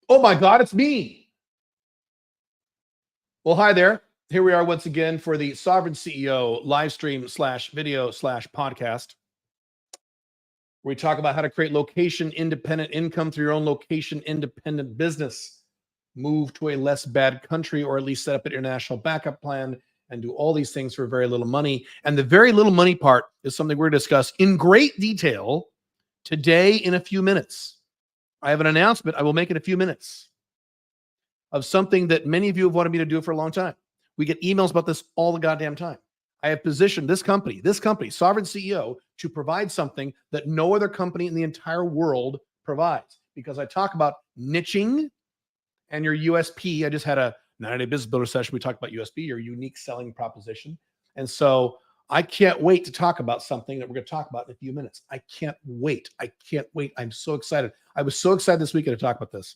Oh my God, it's me. Well, hi there. Here we are once again for the Sovereign CEO live stream / video / podcast. Where we talk about how to create location independent income through your own location independent business. Move to a less bad country, or at least set up an international backup plan and do all these things for very little money. And the very little money part is something we're going to discuss in great detail today in a few minutes. I have an announcement I will make in a few minutes of something that many of you have wanted me to do for a long time. We get emails about this all the goddamn time. I have positioned this company, Sovereign CEO, to provide something that no other company in the entire world provides. Because I talk about niching and your USP. I just had a 90-day business builder session. We talked about USP, your unique selling proposition. And so I can't wait to talk about something that we're going to talk about in a few minutes. I can't wait. I'm so excited. I was so excited this weekend to talk about this.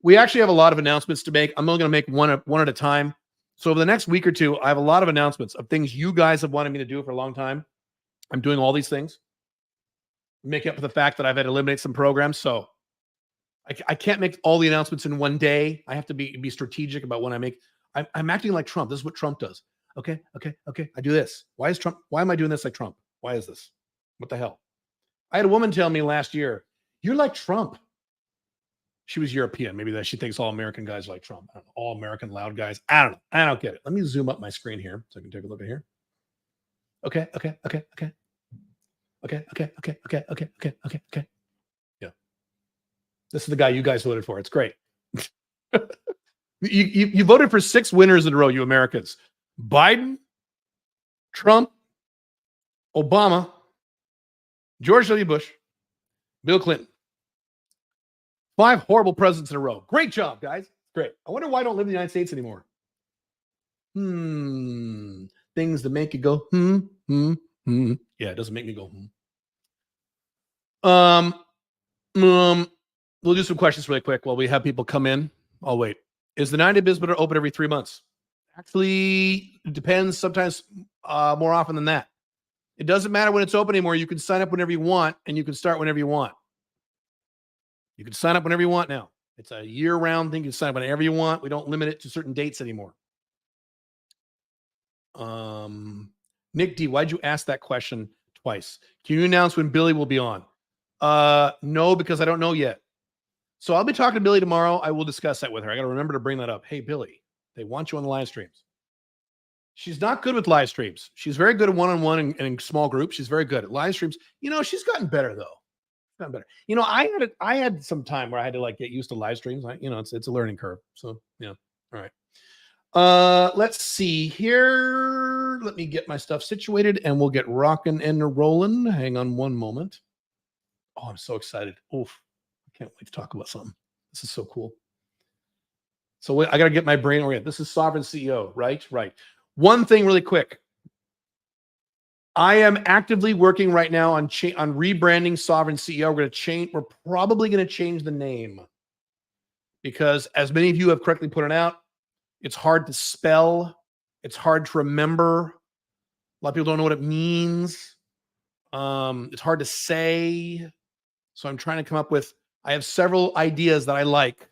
We actually have a lot of announcements to make. I'm only going to make one at a time. So over the next week or two, I have a lot of announcements of things you guys have wanted me to do for a long time. I'm doing all these things. Make up for the fact that I've had to eliminate some programs. So I can't make all the announcements in one day. I have to be strategic about when I make. I'm acting like Trump. This is what Trump does. Okay. I do this. Why am I doing this like Trump? Why is this? What the hell? I had a woman tell me last year, "You're like Trump." She was European. Maybe that she thinks all American guys are like Trump. I don't know, all American loud guys. I don't know. I don't get it. Let me zoom up my screen here so I can take a look at here. Okay. Yeah. This is the guy you guys voted for. It's great. you voted for 6 winners in a row, you Americans. Biden, Trump, Obama, George W. Bush, Bill Clinton. 5 horrible presidents in a row. Great job, guys. Great. I wonder why I don't live in the United States anymore. Things that make you go, Yeah, it doesn't make me go, We'll do some questions really quick while we have people come in. I'll wait. Is the 90-day business builder open every 3 months? Actually, it depends. Sometimes more often than that. It doesn't matter when it's open anymore. You can sign up whenever you want, and you can start whenever you want. You can sign up whenever you want now. It's a year-round thing. You can sign up whenever you want. We don't limit it to certain dates anymore. Nick D, why'd you ask that question twice? Can you announce when Billy will be on? No, because I don't know yet. So I'll be talking to Billy tomorrow. I will discuss that with her. I got to remember to bring that up. Hey, Billy, they want you on the live streams. She's not good with live streams. She's very good at one-on-one and in small groups. She's very good at live streams. She's gotten better though. Better. I had some time where I had to get used to live streams. It's a learning curve. So yeah. All right. Let's see here. Let me get my stuff situated and we'll get rocking and rolling. Hang on one moment. Oh, I'm so excited. Oof. I can't wait to talk about something. This is so cool. So I got to get my brain oriented. This is Sovereign CEO, right? Right. One thing really quick. I am actively working right now on rebranding Sovereign CEO. We're probably going to change the name because, as many of you have correctly pointed out, it's hard to spell. It's hard to remember. A lot of people don't know what it means. It's hard to say. So I'm trying to come up with, I have several ideas that I like.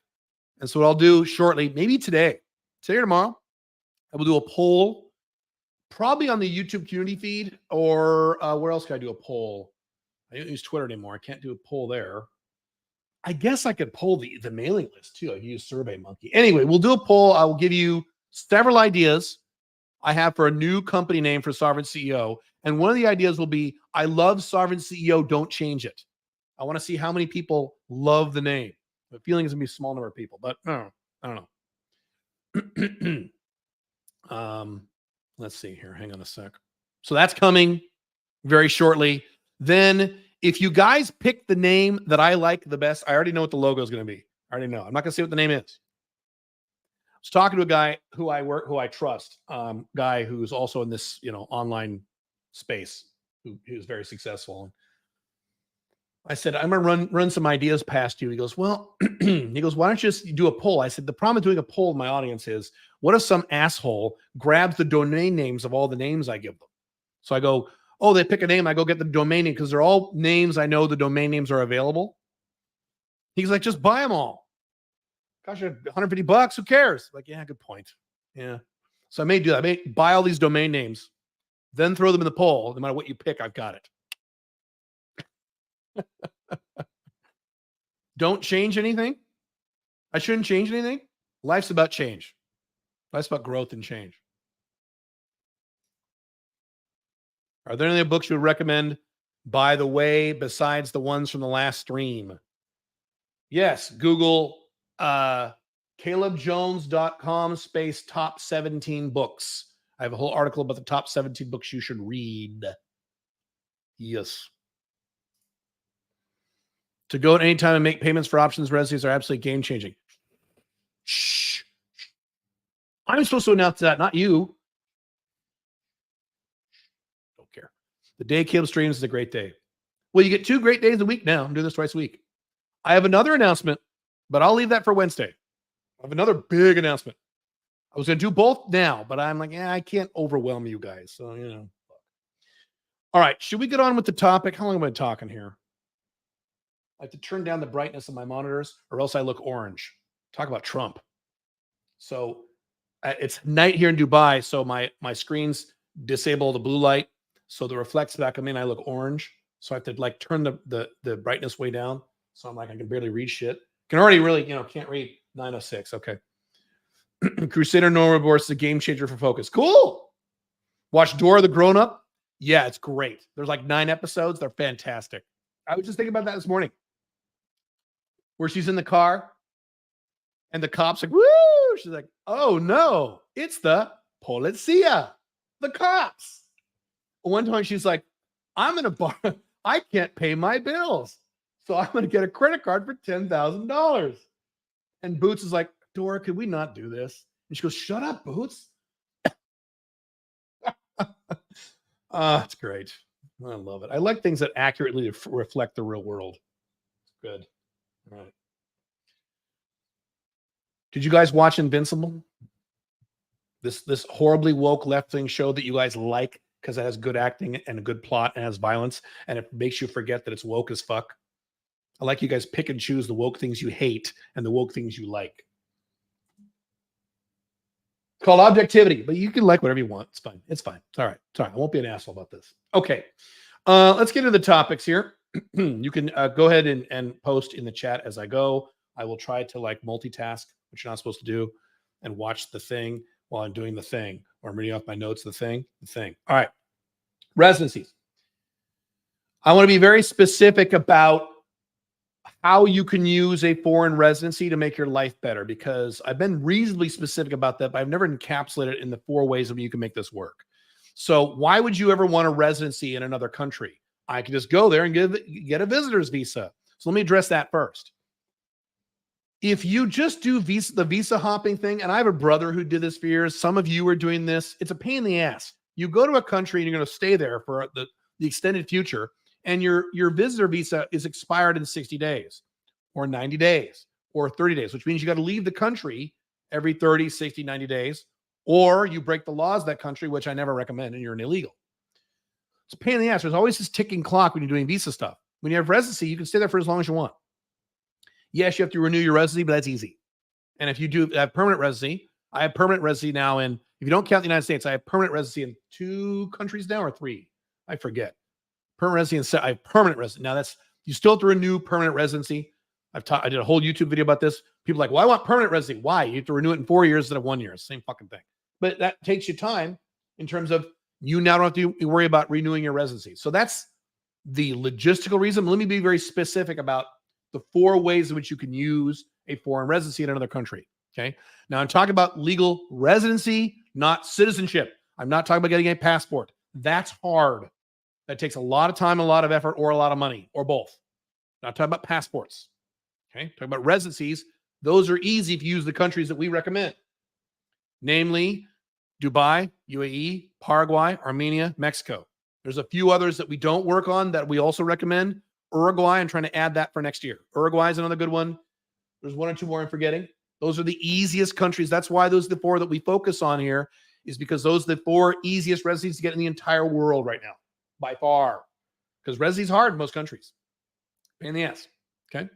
And so what I'll do shortly, maybe today or tomorrow, I will do a poll. Probably on the YouTube community feed, or where else can I do a poll? I don't use Twitter anymore. I can't do a poll there. I guess I could poll the mailing list too. I use SurveyMonkey. Anyway, we'll do a poll. I will give you several ideas I have for a new company name for Sovereign CEO. And one of the ideas will be, I love Sovereign CEO. Don't change it. I want to see how many people love the name. The feeling is going to be a small number of people, but I don't know. Let's see here. Hang on a sec. So that's coming very shortly. Then if you guys pick the name that I like the best, I already know what the logo is going to be. I already know. I'm not going to say what the name is. I was talking to a guy who I trust, guy who's also in this, online space, who's very successful. I said, I'm going to run some ideas past you. He goes, well, why don't you just do a poll? I said, the problem with doing a poll in my audience is, what if some asshole grabs the domain names of all the names I give them? So I go, oh, they pick a name. I go get the domain name because they're all names I know the domain names are available. He's like, just buy them all. Gosh, $150. Who cares? Like, yeah, good point. Yeah. So I may do that. I may buy all these domain names, then throw them in the poll. No matter what you pick, I've got it. Don't change anything. I shouldn't change anything. Life's about change. Life's about growth and change. Are there any books you would recommend, by the way, besides the ones from the last stream? Yes, Google CalebJones.com space top 17 books. I have a whole article about the top 17 books you should read. Yes. To go at any time and make payments for options residencies are absolutely game changing. Shh. I'm supposed to announce that, not you. Don't care. The day Caleb streams is a great day. Well, you get 2 great days a week now. I'm doing this twice a week. I have another announcement, but I'll leave that for Wednesday. I have another big announcement. I was going to do both now, but I'm like, I can't overwhelm you guys. So, All right. Should we get on with the topic? How long am I talking here? I have to turn down the brightness of my monitors or else I look orange. Talk about Trump. So it's night here in Dubai. So my screens disable the blue light. So the reflects back on me and I look orange. So I have to turn the brightness way down. So I'm like, I can barely read shit. Can already really, can't read 906. Okay. Crusader Normal Reports is a game changer for focus. Cool. Watch Dora the GrownUp. Yeah, it's great. There's 9 episodes. They're fantastic. I was just thinking about that this morning. Where she's in the car and the cop's like, woo! She's like, oh no, it's the policia, the cops. One time she's like, I'm in a bar. I can't pay my bills. So I'm going to get a credit card for $10,000. And Boots is like, Dora, could we not do this? And she goes, shut up, Boots. It's great. I love it. I like things that accurately reflect the real world. Good. All right. Did you guys watch Invincible? This horribly woke left-wing show that you guys like because it has good acting and a good plot and has violence and it makes you forget that it's woke as fuck. I like you guys pick and choose the woke things you hate and the woke things you like. It's called objectivity, but you can like whatever you want. It's fine. It's fine. It's all right. It's all right. I won't be an asshole about this. Okay. Let's get into the topics here. You can go ahead and post in the chat as I go. I will try to multitask, which you're not supposed to do, and watch the thing while I'm doing the thing, or I'm reading off my notes, the thing. All right. Residencies. I want to be very specific about how you can use a foreign residency to make your life better, because I've been reasonably specific about that, but I've never encapsulated it in the 4 ways that you can make this work. So why would you ever want a residency in another country? I can just go there and get a visitor's visa. So let me address that first. If you just do the visa hopping thing, and I have a brother who did this for years, some of you are doing this, it's a pain in the ass. You go to a country and you're going to stay there for the extended future, and your visitor visa is expired in 60 days or 90 days or 30 days, which means you got to leave the country every 30, 60, 90 days, or you break the laws of that country, which I never recommend, and you're an illegal. It's a pain in the ass. There's always this ticking clock when you're doing visa stuff. When you have residency, you can stay there for as long as you want. Yes, you have to renew your residency, but that's easy. And if you do have permanent residency, I have permanent residency now if you don't count the United States, I have permanent residency in 2 countries now or 3. I forget. Permanent residency, I have permanent residency. Now you still have to renew permanent residency. I did a whole YouTube video about this. People are like, well, I want permanent residency. Why? You have to renew it in 4 years instead of 1 year. Same fucking thing. But that takes you time in terms of you now don't have to worry about renewing your residency. So that's the logistical reason. Let me be very specific about the 4 ways in which you can use a foreign residency in another country. Okay. Now I'm talking about legal residency, not citizenship. I'm not talking about getting a passport. That's hard. That takes a lot of time, a lot of effort, or a lot of money, or both. Not talking about passports. Okay. Talking about residencies. Those are easy if you use the countries that we recommend. Namely, Dubai, UAE, Paraguay, Armenia, Mexico. There's a few others that we don't work on that we also recommend. Uruguay, I'm trying to add that for next year. Uruguay is another good one. There's 1 or 2 more I'm forgetting. Those are the easiest countries. That's why those are the 4 that we focus on here, is because those are the 4 easiest residencies to get in the entire world right now, by far. Because residency is hard in most countries. Pain in the ass. Okay.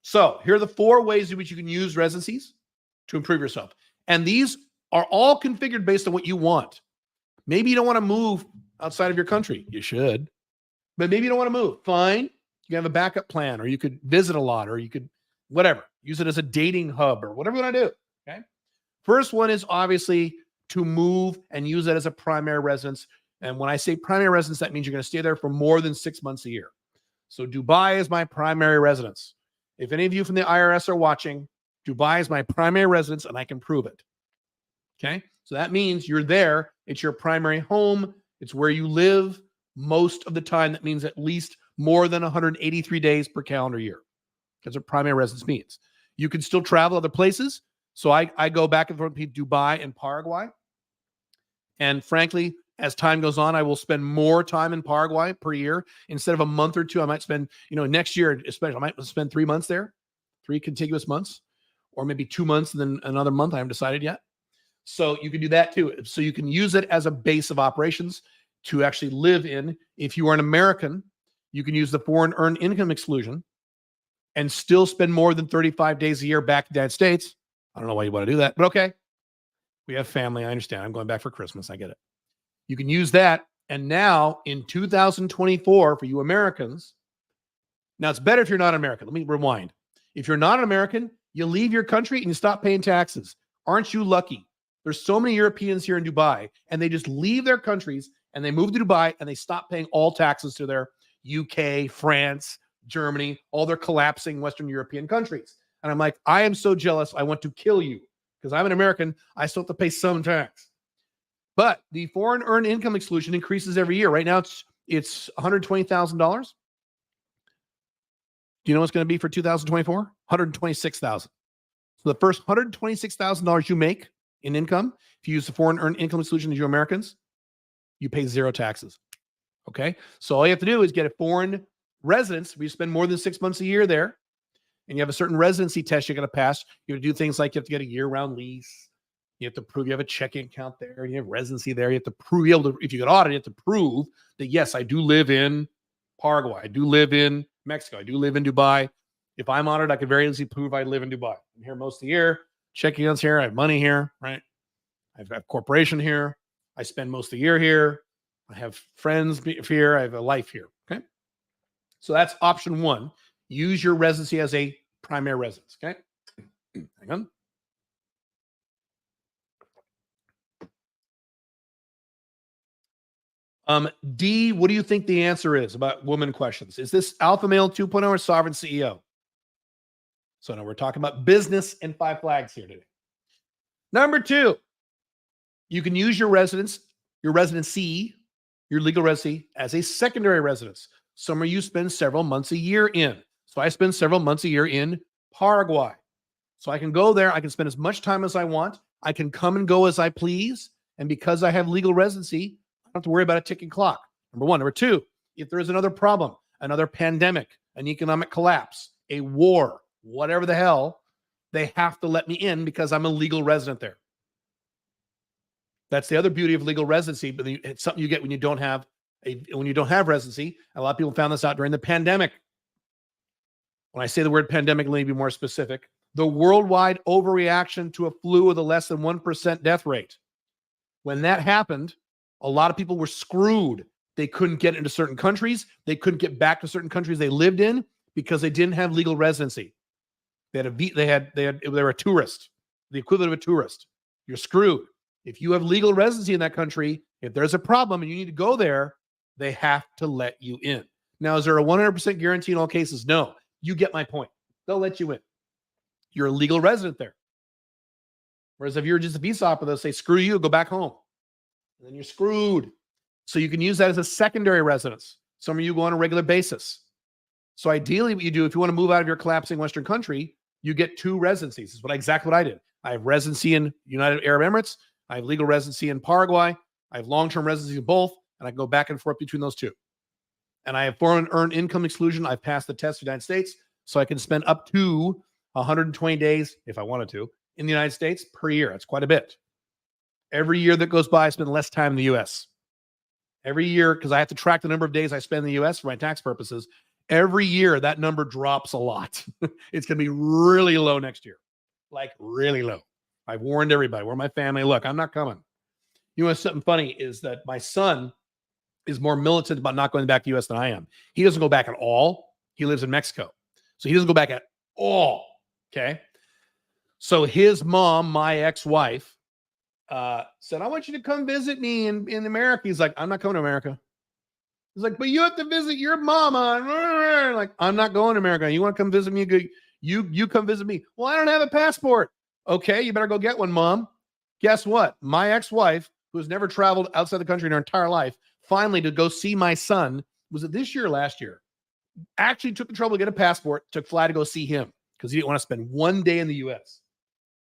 So here are the 4 ways in which you can use residencies to improve yourself. And these are all configured based on what you want. Maybe you don't want to move outside of your country. You should. But maybe you don't want to move. Fine. You can have a backup plan, or you could visit a lot, or you could whatever. Use it as a dating hub or whatever you want to do. Okay. First one is obviously to move and use that as a primary residence. And when I say primary residence, that means you're going to stay there for more than 6 months a year. So Dubai is my primary residence. If any of you from the IRS are watching, Dubai is my primary residence and I can prove it. Okay. So that means you're there. It's your primary home. It's where you live most of the time. That means at least more than 183 days per calendar year. That's what primary residence means. You can still travel other places. So I go back and forth between Dubai and Paraguay. And frankly, as time goes on, I will spend more time in Paraguay per year. Instead of a month or two, I might spend, next year, especially, I might spend 3 months there, 3 contiguous months, or maybe 2 months and then another month. I haven't decided yet. So you can do that too. So you can use it as a base of operations to actually live in. If you are an American, you can use the foreign earned income exclusion and still spend more than 35 days a year back in the United States. I don't know why you want to do that, but okay. We have family. I understand. I'm going back for Christmas. I get it. You can use that. And now in 2024, for you Americans, now it's better if you're not American. Let me rewind. If you're not an American, you leave your country and you stop paying taxes. Aren't you lucky? There's so many Europeans here in Dubai, and they just leave their countries and they move to Dubai and they stop paying all taxes to their UK, France, Germany, all their collapsing Western European countries. And I'm like, I am so jealous. I want to kill you because I'm an American. I still have to pay some tax. But the foreign earned income exclusion increases every year. Right now, it's $120,000. Do you know what's going to be for 2024? $126,000. So the first $126,000 you make in income, if you use the foreign earned income exclusion as you Americans, you pay 0 taxes. Okay? So all you have to do is get a foreign residence. We spend more than 6 months a year there, and you have a certain residency test you're going to pass. You have to do things like you have to get a year-round lease. You have to prove you have a checking account there. You have residency there. You have to prove, if you get audited, you have to prove that, yes, I do live in Paraguay. I do live in Mexico. I do live in Dubai. If I'm audited, I could very easily prove I live in Dubai. I'm here most of the year. Checking accounts here. I have money here, right? I've got a corporation here. I spend most of the year here. I have friends here. I have a life here. Okay. So that's option 1. Use your residency as a primary residence. Okay. Hang on. D, what do you think the answer is about woman questions? Is this Alpha Male 2.0 or Sovereign CEO? So now we're talking about business and 5 flags here today. Number 2, you can use your residency, your legal residency as a secondary residence. Some of you spend several months a year in. So I spend several months a year in Paraguay. So I can go there. I can spend as much time as I want. I can come and go as I please. And because I have legal residency, I don't have to worry about a ticking clock. Number 1. Number 2, if there is another problem, another pandemic, an economic collapse, a war, whatever the hell, they have to let me in because I'm a legal resident there. That's the other beauty of legal residency, but it's something you get when you don't have residency. A lot of people found this out during the pandemic. When I say the word pandemic, let me be more specific. The worldwide overreaction to a flu with a less than 1% death rate. When that happened, a lot of people were screwed. They couldn't get into certain countries. They couldn't get back to certain countries they lived in because they didn't have legal residency. They were a tourist, the equivalent of a tourist. You're screwed. If you have legal residency in that country, if there's a problem and you need to go there, they have to let you in. Now, is there a 100% guarantee in all cases? No. You get my point. They'll let you in. You're a legal resident there. Whereas if you're just a visa operator, they'll say, screw you, go back home. And then you're screwed. So you can use that as a secondary residence. Some of you go on a regular basis. So ideally what you do, if you want to move out of your collapsing Western country, you get 2 residencies. This is exactly what I did. I have residency in United Arab Emirates. I have legal residency in Paraguay. I have long-term residency in both, and I can go back and forth between those 2. And I have foreign earned income exclusion. I've passed the test in the United States, so I can spend up to 120 days, if I wanted to, in the United States per year. That's quite a bit. Every year that goes by, I spend less time in the U.S. Every year, because I have to track the number of days I spend in the U.S. for my tax purposes. Every year, that number drops a lot. It's going to be really low next year, like really low. I've warned everybody. We're my family. Look, I'm not coming. You know, something funny is that my son is more militant about not going back to the U.S. than I am. He doesn't go back at all. He lives in Mexico. So he doesn't go back at all. Okay. So his mom, my ex-wife, said, I want you to come visit me in America. He's like, I'm not coming to America. He's like, but you have to visit your mama. Like, I'm not going to America. You want to come visit me? You come visit me. Well, I don't have a passport. Okay, you better go get one, Mom. Guess what? My ex-wife, who's never traveled outside the country in her entire life, finally to go see my son, was it this year or last year? Actually took the trouble to get a passport, took fly to go see him because he didn't want to spend one day in the U.S.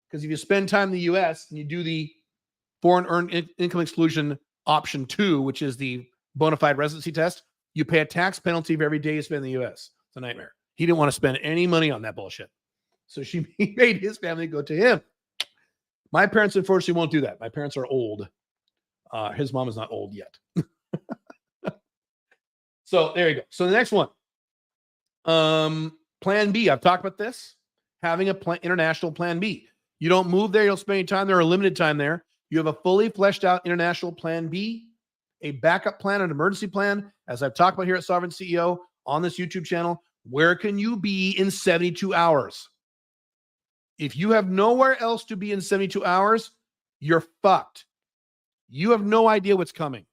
Because if you spend time in the U.S. and you do the foreign earned income exclusion option 2, which is the bona fide residency test, you pay a tax penalty for every day you spend in the U.S. It's a nightmare. He didn't want to spend any money on that bullshit. So he made his family go to him. My parents, unfortunately, won't do that. My parents are old. His mom is not old yet. So there you go. So the next one. Plan B. I've talked about this. Having a international plan B. You don't move there. You don't spend any time there or limited time there. You have a fully fleshed out international plan B, a backup plan, an emergency plan. As I've talked about here at Sovereign CEO on this YouTube channel, where can you be in 72 hours? If you have nowhere else to be in 72 hours, you're fucked. You have no idea what's coming.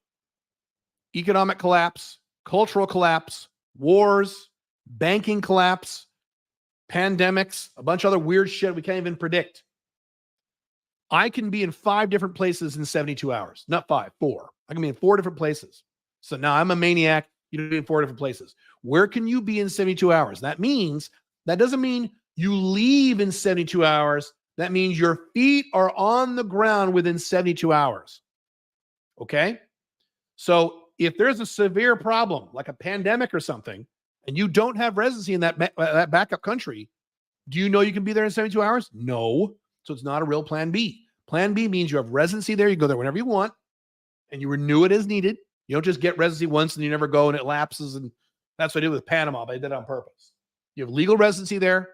Economic collapse, cultural collapse, wars, banking collapse, pandemics, a bunch of other weird shit we can't even predict. I can be in 5 different places in 72 hours. Not 5, 4. I can be in 4 different places. So now I'm a maniac. You can be in 4 different places. Where can you be in 72 hours? That doesn't mean you leave in 72 hours. That means your feet are on the ground within 72 hours. Okay? So if there's a severe problem, like a pandemic or something, and you don't have residency in that backup country, do you know you can be there in 72 hours? No. So it's not a real plan B. Plan B means you have residency there. You go there whenever you want, and you renew it as needed. You don't just get residency once and you never go and it lapses. And that's what I did with Panama, but I did it on purpose. You have legal residency there.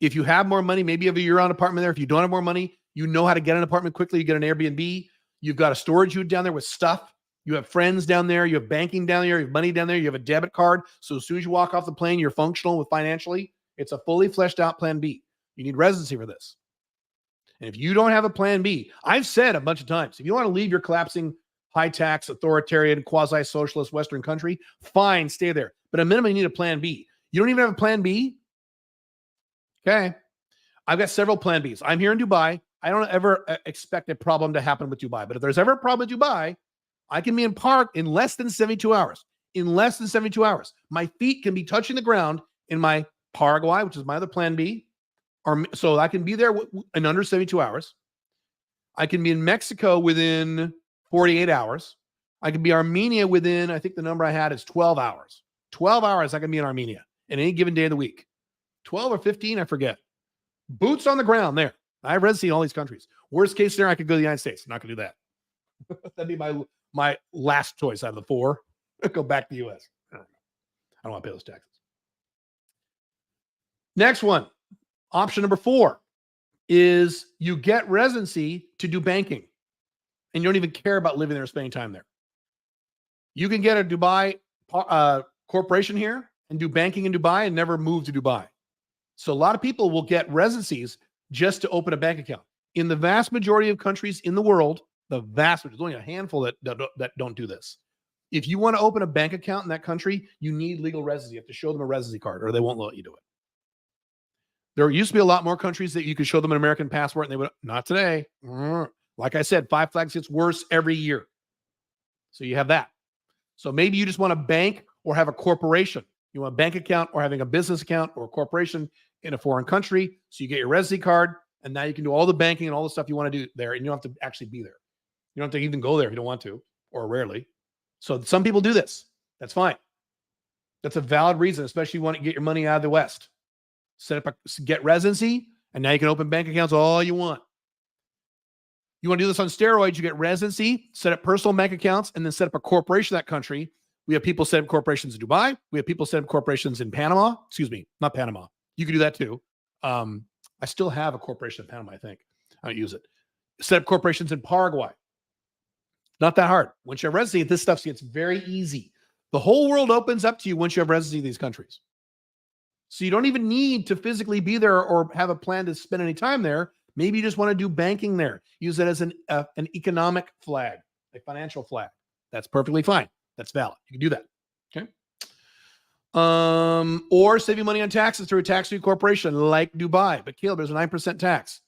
If you have more money, maybe you have a year-round apartment there. If you don't have more money, you know how to get an apartment quickly. You get an Airbnb. You've got a storage unit down there with stuff. You have friends down there. You have banking down there. You have money down there. You have a debit card. So as soon as you walk off the plane, you're functional with financially. It's a fully fleshed out plan B. You need residency for this. And if you don't have a plan B, I've said a bunch of times, if you want to leave your collapsing, high-tax, authoritarian, quasi-socialist Western country, fine, stay there. But at minimum, you need a plan B. You don't even have a plan B? Okay. I've got several plan Bs. I'm here in Dubai. I don't ever expect a problem to happen with Dubai. But if there's ever a problem with Dubai, I can be in park in less than 72 hours. In less than 72 hours. My feet can be touching the ground in my Paraguay, which is my other plan B. So I can be there in under 72 hours. I can be in Mexico within 48 hours. I can be Armenia within, I think the number I had is 12 hours. 12 hours I can be in Armenia in any given day of the week. 12 or 15, I forget. Boots on the ground there. I have residency in all these countries. Worst case scenario, I could go to the United States. I'm not going to do that. That'd be my last choice out of the 4. Go back to the U.S. I don't want to pay those taxes. Next one. Option number 4 is you get residency to do banking. And you don't even care about living there or spending time there. You can get a Dubai corporation here and do banking in Dubai and never move to Dubai. So a lot of people will get residencies just to open a bank account. In the vast majority of countries in the world, there's only a handful that don't do this. If you want to open a bank account in that country, you need legal residency. You have to show them a residency card or they won't let you do it. There used to be a lot more countries that you could show them an American passport and they would, not today. Like I said, 5 flags gets worse every year. So you have that. So maybe you just want a bank or have a corporation. You want a bank account or having a business account or a corporation in a foreign country. So you get your residency card and now you can do all the banking and all the stuff you want to do there. And you don't have to actually be there. You don't have to even go there if you don't want to, or rarely. So some people do this. That's fine. That's a valid reason, especially if you want to get your money out of the West. Get residency, and now you can open bank accounts all you want. You want to do this on steroids, you get residency, set up personal bank accounts, and then set up a corporation in that country We have people set up corporations in Dubai. We have people set up corporations in Panama. Excuse me, not Panama. You can do that too. I still have a corporation in Panama, I think. I don't use it. Set up corporations in Paraguay. Not that hard. Once you have residency, this stuff gets very easy. The whole world opens up to you once you have residency in these countries. So you don't even need to physically be there or have a plan to spend any time there. Maybe you just want to do banking there. Use it as an economic flag, a financial flag. That's perfectly fine. That's valid. You can do that. Okay. Or saving money on taxes through a tax-free corporation like Dubai. But Caleb, there's a 9% tax.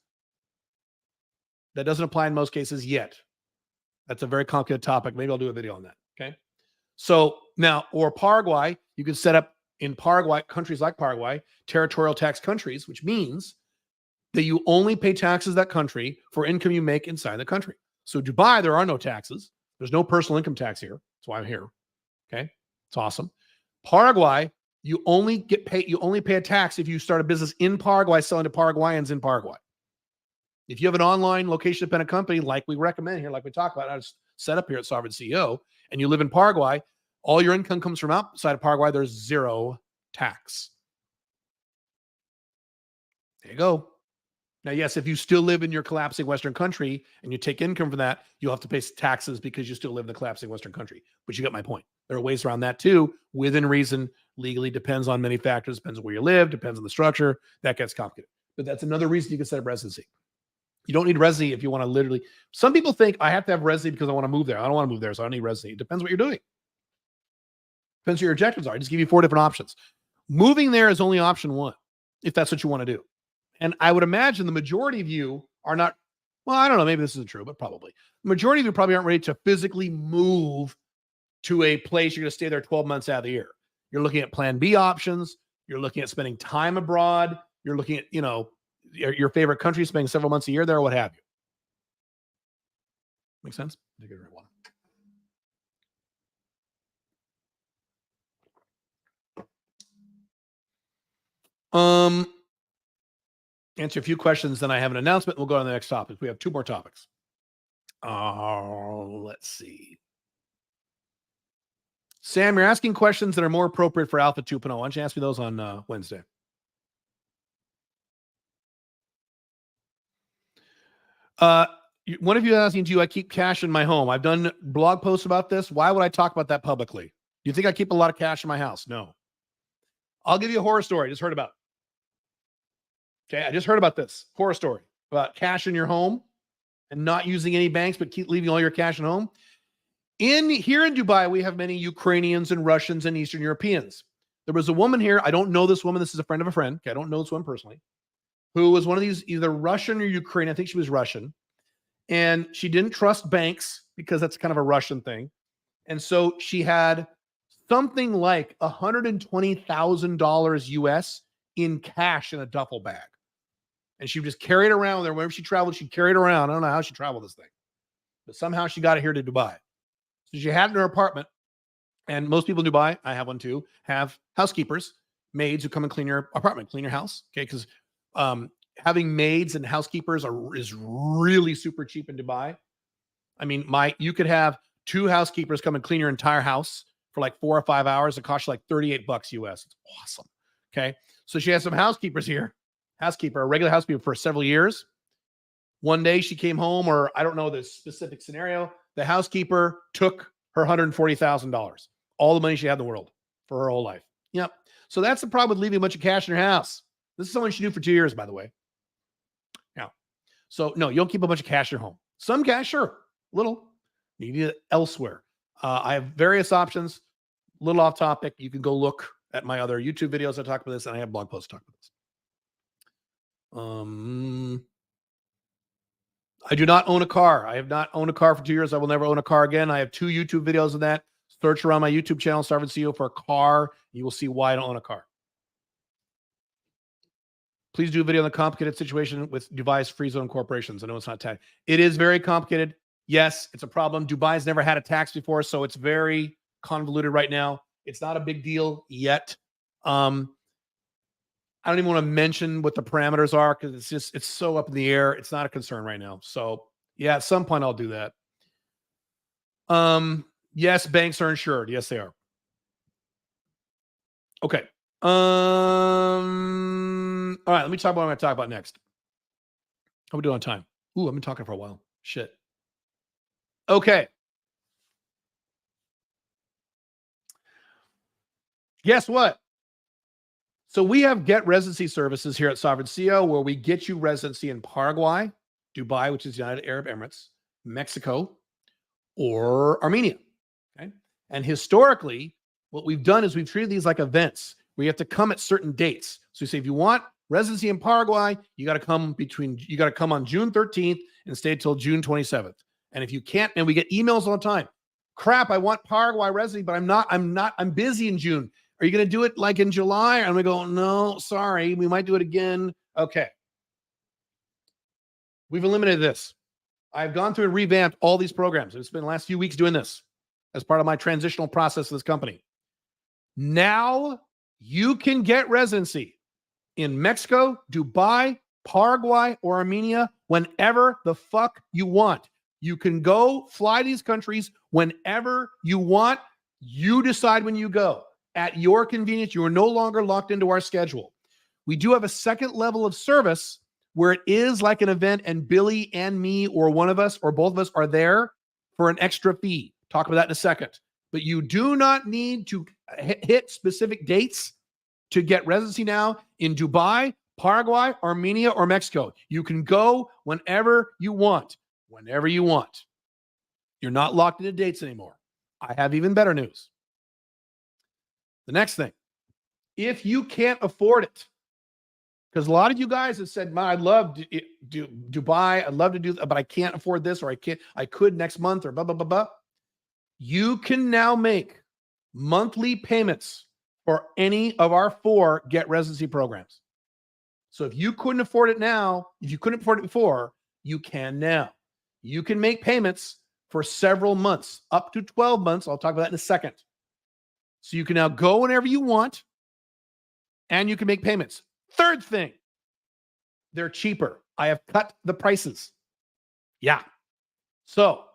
That doesn't apply in most cases yet. That's a very complicated topic. Maybe I'll do a video on that. Okay. So now, or Paraguay, you can set up in Paraguay, countries like Paraguay, territorial tax countries, which means that you only pay taxes that country for income you make inside the country. So Dubai, there are no taxes. There's no personal income tax here. That's why I'm here. Okay. It's awesome. Paraguay, you only pay a tax if you start a business in Paraguay selling to Paraguayans in Paraguay. If you have an online location-dependent company, like we recommend here, like we talk about, I just set up here at Sovereign CEO, and you live in Paraguay, all your income comes from outside of Paraguay, there's zero tax. There you go. Now, yes, if you still live in your collapsing Western country and you take income from that, you'll have to pay taxes because you still live in the collapsing Western country. But you got my point. There are ways around that too, within reason. Legally depends on many factors, depends on where you live, depends on the structure. That gets complicated. But that's another reason you can set up residency. You don't need residency if you want to literally. Some people think I have to have residency because I want to move there. I don't want to move there, so I don't need residency. It depends what you're doing. Depends what your objectives are. I just give you 4 different options. Moving there is only option 1, if that's what you want to do. And I would imagine the majority of you are not. Well, I don't know. Maybe this isn't true, but probably. The majority of you probably aren't ready to physically move to a place you're going to stay there 12 months out of the year. You're looking at plan B options. You're looking at spending time abroad. You're looking at, your favorite country, spending several months a year there, or what have you. Make sense? Answer a few questions, then I have an announcement. We'll go on to the next topic. We have 2 more topics. Let's see. Sam, you're asking questions that are more appropriate for Alpha 2.0. Why don't you ask me those on Wednesday? One of you asking, do I keep cash in my home? I've done blog posts about this. Why would I talk about that publicly? Do you think I keep a lot of cash in my house? No. I'll give you a horror story I just heard about. Okay, I just heard about this horror story about cash in your home and not using any banks, but keep leaving all your cash at home. Here in Dubai, we have many Ukrainians and Russians and Eastern Europeans. There was a woman here. I don't know this woman. This is a friend of a friend. Okay, I don't know this one personally, who was one of these, either Russian or Ukrainian. I think she was Russian. And she didn't trust banks because that's kind of a Russian thing. And so she had something like $120,000 US in cash in a duffel bag. And she would just carry it around there. Wherever she traveled, she carried it around. I don't know how she traveled this thing, but somehow she got it here to Dubai. So she had it in her apartment. And most people in Dubai, I have one too, have housekeepers, maids who come and clean your apartment, clean your house. Okay. Because having maids and housekeepers is really super cheap in Dubai. I mean, you could have 2 housekeepers come and clean your entire house for like 4 or 5 hours. It costs you like $38 US. It's awesome. Okay. So she has some housekeepers here, a regular housekeeper for several years. One day she came home, or I don't know the specific scenario. The housekeeper took her $140,000, all the money she had in the world for her whole life. Yep. So that's the problem with leaving a bunch of cash in your house. This is something she knew for 2 years, by the way. Now, so no, you don't keep a bunch of cash in your home. Some cash, sure, little. You need it elsewhere. I have various options. A little off topic. You can go look at my other YouTube videos. I talk about this, and I have blog posts talk about this. I do not own a car. I have not owned a car for 2 years. I will never own a car again. I have 2 YouTube videos of that. Search around my YouTube channel, Sovereign CEO, for a car. You will see why I don't own a car. Please do a video on the complicated situation with Dubai's free zone corporations. I know it's not tax. It is very complicated. Yes, it's a problem. Dubai's never had a tax before, so it's very convoluted right now. It's not a big deal yet. I don't even want to mention what the parameters are because it's so up in the air. It's not a concern right now. So yeah, at some point I'll do that. Yes, banks are insured. Yes, they are. Okay. All right. Let me talk about what I'm going to talk about next. How we doing on time? Ooh, I've been talking for a while. Shit. Okay. Guess what? So we have get residency services here at Sovereign CO where we get you residency in Paraguay, Dubai, which is United Arab Emirates, Mexico, or Armenia. Okay. And historically, what we've done is we've treated these like events where you have to come at certain dates. So you say, if you want residency in Paraguay, you got to come on June 13th and stay until June 27th. And if you can't, and we get emails all the time, crap, I want Paraguay residency, but I'm busy in June. Are you going to do it like in July? And we go, no, sorry, we might do it again. Okay. We've eliminated this. I've gone through and revamped all these programs. It's been the last few weeks doing this as part of my transitional process of this company. Now you can get residency in Mexico, Dubai, Paraguay, or Armenia whenever the fuck you want. You can go fly these countries whenever you want. You decide when you go at your convenience. You are no longer locked into our schedule. We do have a second level of service where it is like an event and Billy and me or one of us or both of us are there for an extra fee. Talk about that in a second. But you do not need to hit specific dates to get residency now in Dubai, Paraguay, Armenia, or Mexico. You can go whenever you want. Whenever you want. You're not locked into dates anymore. I have even better news. The next thing, if you can't afford it, because a lot of you guys have said, man, I'd love to do Dubai, I'd love to do, but I can't afford this, or I could next month, or blah, blah, blah, blah. You can now make monthly payments for any of our 4 get residency programs. So if you couldn't afford it now, if you couldn't afford it before, you can now. You can make payments for several months, up to 12 months. I'll talk about that in a second. So you can now go whenever you want, and you can make payments. Third thing, they're cheaper. I have cut the prices. Yeah. So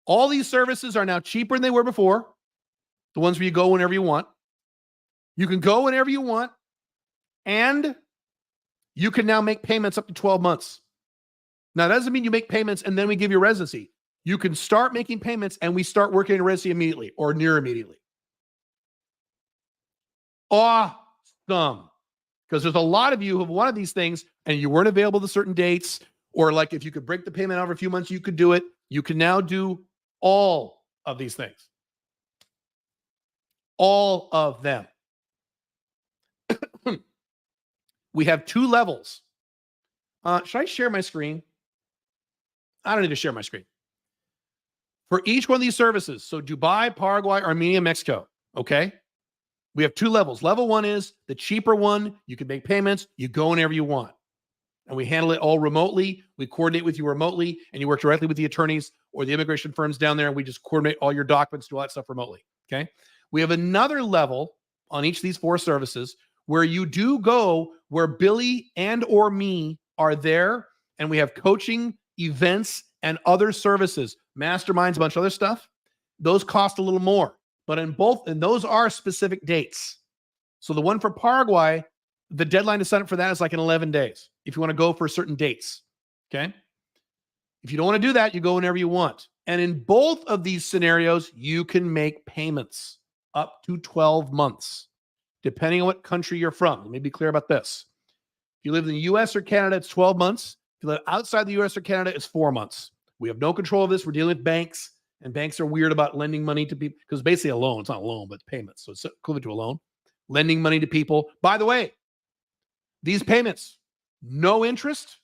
all these services are now cheaper than they were before. The ones where you go whenever you want. You can go whenever you want, and you can now make payments up to 12 months. Now, that doesn't mean you make payments and then we give you residency. You can start making payments and we start working on residency immediately or near immediately. Awesome. Because there's a lot of you who have wanted these things and you weren't available to certain dates, or like if you could break the payment over a few months, you could do it. You can now do all of these things. All of them. We have 2 levels. Should I share my screen? I don't need to share my screen. For each one of these services, so Dubai, Paraguay, Armenia, Mexico, okay? We have 2 levels. Level 1 is the cheaper one. You can make payments. You go whenever you want. And we handle it all remotely. We coordinate with you remotely, and you work directly with the attorneys or the immigration firms down there, and we just coordinate all your documents, do all that stuff remotely, okay? We have another level on each of these 4 services where you do go where Billy and or me are there, and we have coaching, events, and other services, masterminds, a bunch of other stuff. Those cost a little more, but in both, and those are specific dates. So the one for Paraguay, the deadline to sign up for that is like in 11 days if you want to go for certain dates, okay? If you don't want to do that, you go whenever you want. And in both of these scenarios, you can make payments up to 12 months, depending on what country you're from. Let me be clear about this. If you live in the US or Canada, it's 12 months. If you live outside the US or Canada, it's 4 months. We have no control of this. We're dealing with banks, and banks are weird about lending money to people because basically a loan. It's not a loan, but payments. So it's equivalent to a loan. Lending money to people. By the way, these payments, no interest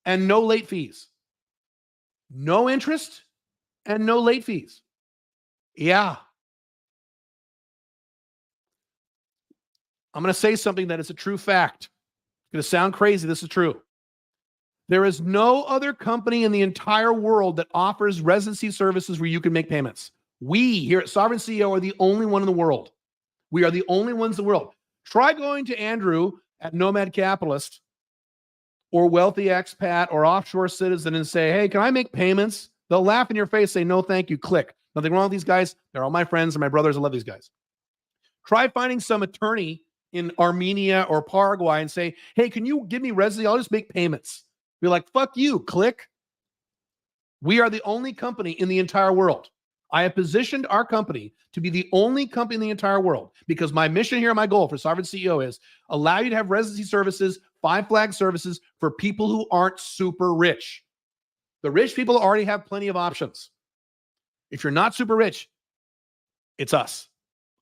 and no late fees. No interest and no late fees. Yeah. I'm going to say something that is a true fact. It's going to sound crazy. This is true. There is no other company in the entire world that offers residency services where you can make payments. We here at Sovereign CEO are the only one in the world. We are the only ones in the world. Try going to Andrew at Nomad Capitalist or Wealthy Expat or Offshore Citizen and say, hey, can I make payments? They'll laugh in your face, say, no, thank you, click. Nothing wrong with these guys. They're all my friends and my brothers. I love these guys. Try finding some attorney in Armenia or Paraguay and say, hey, can you give me residency? I'll just make payments. Be like, fuck you, click. We are the only company in the entire world. I have positioned our company to be the only company in the entire world because my mission here, my goal for Sovereign CEO is allow you to have residency services, 5 flag services for people who aren't super rich. The rich people already have plenty of options. If you're not super rich, it's us.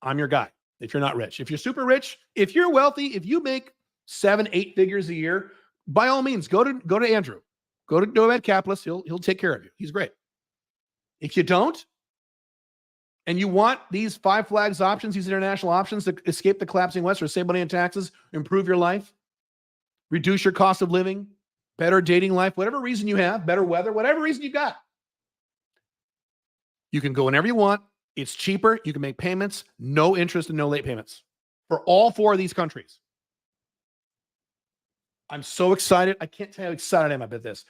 I'm your guy. If you're not rich, if you're super rich, if you're wealthy, if you make 7-8 figures a year, by all means, go to Andrew, go to Nomad Capitalist. He'll take care of you. He's great. If you don't, and you want these 5 flags options, these international options to escape the collapsing West or save money in taxes, improve your life, reduce your cost of living, better dating life, whatever reason you have, better weather, whatever reason you got, you can go whenever you want. It's cheaper. You can make payments, no interest and no late payments for all 4 of these countries. I'm so excited. I can't tell you how excited I am about this.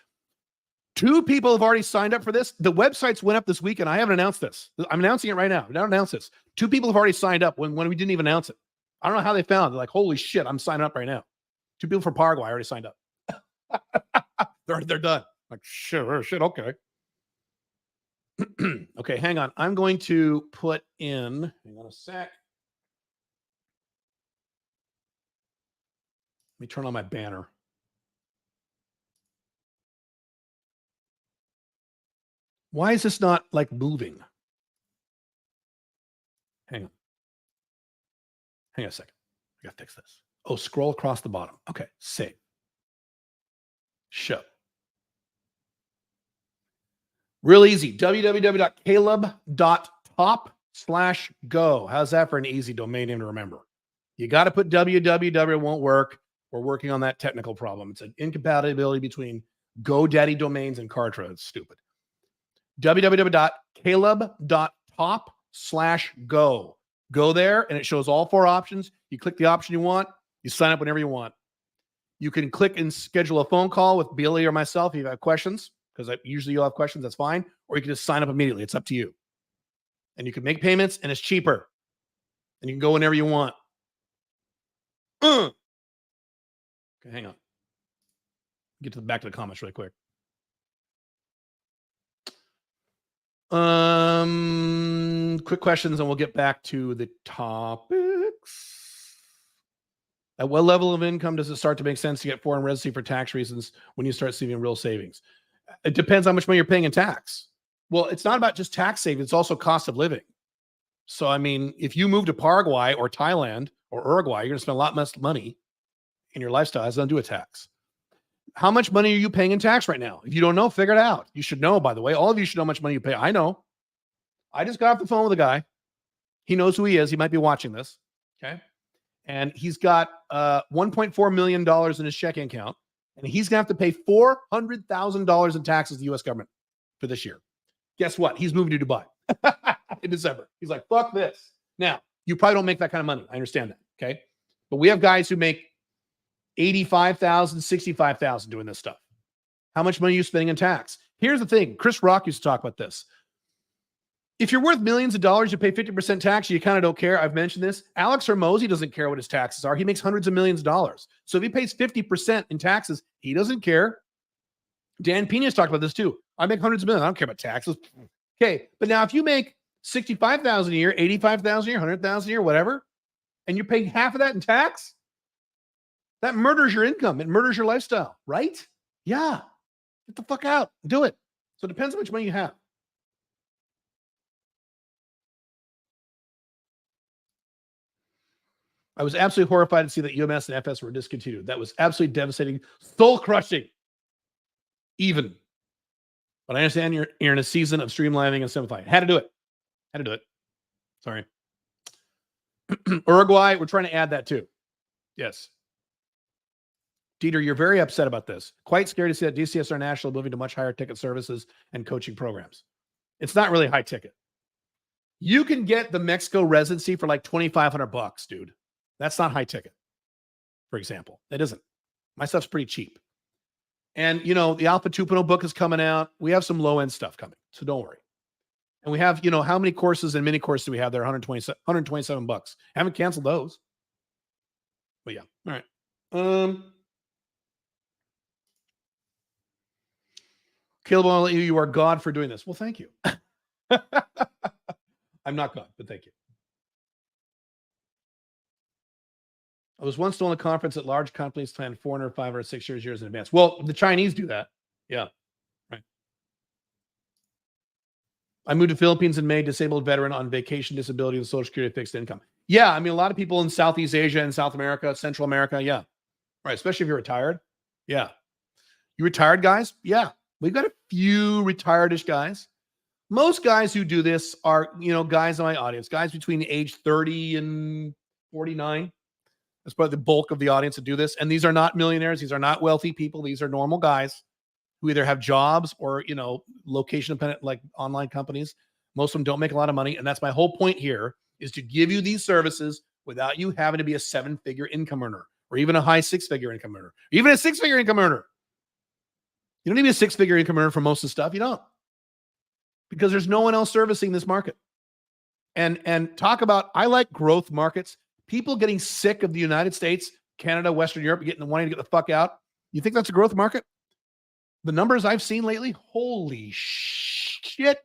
2 people have already signed up for this. The websites went up this week, and I haven't announced this. I'm announcing it right now. I don't announce this. 2 people have already signed up when we didn't even announce it. I don't know how they found it. They're like, holy shit, I'm signing up right now. 2 people from Paraguay already signed up. They're done. Like, shit, okay. Okay, hang on. I'm going to put in, hang on a sec. Let me turn on my banner. Why is this not like moving? Hang on. Hang on a second. I got to fix this. Oh, scroll across the bottom. Okay, save. Show. Real easy. www.caleb.top/go. How's that for an easy domain name to remember? You got to put www. It won't work. We're working on that technical problem. It's an incompatibility between GoDaddy domains and Kartra. It's stupid. www.caleb.top/go. Go there, and it shows all 4 options. You click the option you want. You sign up whenever you want. You can click and schedule a phone call with Billy or myself if you have questions, because usually you'll have questions. That's fine. Or you can just sign up immediately. It's up to you. And you can make payments, and it's cheaper. And you can go whenever you want. Okay, hang on. Get to back to the comments really quick. Quick questions, and we'll get back to the topics. At what level of income does it start to make sense to get foreign residency for tax reasons when you start saving real savings? It depends how much money you're paying in tax. Well, it's not about just tax savings. It's also cost of living. So, I mean, if you move to Paraguay or Thailand or Uruguay, you're going to spend a lot less money in your lifestyle. It has nothing to do with tax. How much money are you paying in tax right now? If you don't know, figure it out. You should know, by the way. All of you should know how much money you pay. I know. I just got off the phone with a guy. He knows who he is. He might be watching this. Okay. And he's got $1.4 million in his checking account. And he's going to have to pay $400,000 in taxes to the U.S. government for this year. Guess what? He's moving to Dubai in December. He's like, fuck this. Now, you probably don't make that kind of money. I understand that. Okay. But we have guys who make $85,000, $65,000 doing this stuff. How much money are you spending in tax? Here's the thing. Chris Rock used to talk about this. If you're worth millions of dollars, you pay 50% tax, you kind of don't care. I've mentioned this. Alex Hormozy doesn't care what his taxes are. He makes hundreds of millions of dollars. So if he pays 50% in taxes, he doesn't care. Dan Pena's talked about this too. I make hundreds of millions. I don't care about taxes. Okay. But now if you make $65,000 a year, $85,000 a year, $100,000 a year, whatever, and you're paying half of that in tax, that murders your income. It murders your lifestyle, right? Yeah. Get the fuck out. Do it. So it depends on how much money you have. I was absolutely horrified to see that UMS and FS were discontinued. That was absolutely devastating, soul-crushing, even. But I understand you're in a season of streamlining and simplifying. Had to do it. Had to do it. Sorry. Uruguay, we're trying to add that too. Yes. Dieter, you're very upset about this. Quite scared to see that DCSR National moving to much higher ticket services and coaching programs. It's not really high ticket. You can get the Mexico residency for like $2,500, dude. That's not high ticket, for example. It isn't. My stuff's pretty cheap. And, you know, the Alpha 2.0 book is coming out. We have some low-end stuff coming, so don't worry. And we have, how many courses and mini courses do we have there? 127 bucks. Haven't canceled those. But yeah. All right. Caleb, I want to let you are God for doing this. Well, thank you. I'm not God, but thank you. I was once told in a conference that large companies plan 400, 500, 6 years in advance. Well, the Chinese do that. Yeah. Right. I moved to Philippines in May, disabled veteran on vacation, disability, and Social Security fixed income. Yeah. I mean, a lot of people in Southeast Asia and South America, Central America. Yeah. Right. Especially if you're retired. Yeah. You retired guys? Yeah. We've got a few retired-ish guys. Most guys who do this are, guys in my audience, guys between age 30 and 49. That's probably the bulk of the audience that do this. And these are not millionaires. These are not wealthy people. These are normal guys who either have jobs or, location dependent, like online companies. Most of them don't make a lot of money. And that's my whole point here, is to give you these services without you having to be a 7-figure income earner, or even a high 6-figure income earner, or even a 6-figure income earner. You don't need to be a 6-figure income earner for most of the stuff. You don't. Because there's no one else servicing this market. And talk about, I like growth markets. People getting sick of the United States, Canada, Western Europe, wanting to get the fuck out. You think that's a growth market? The numbers I've seen lately, holy shit.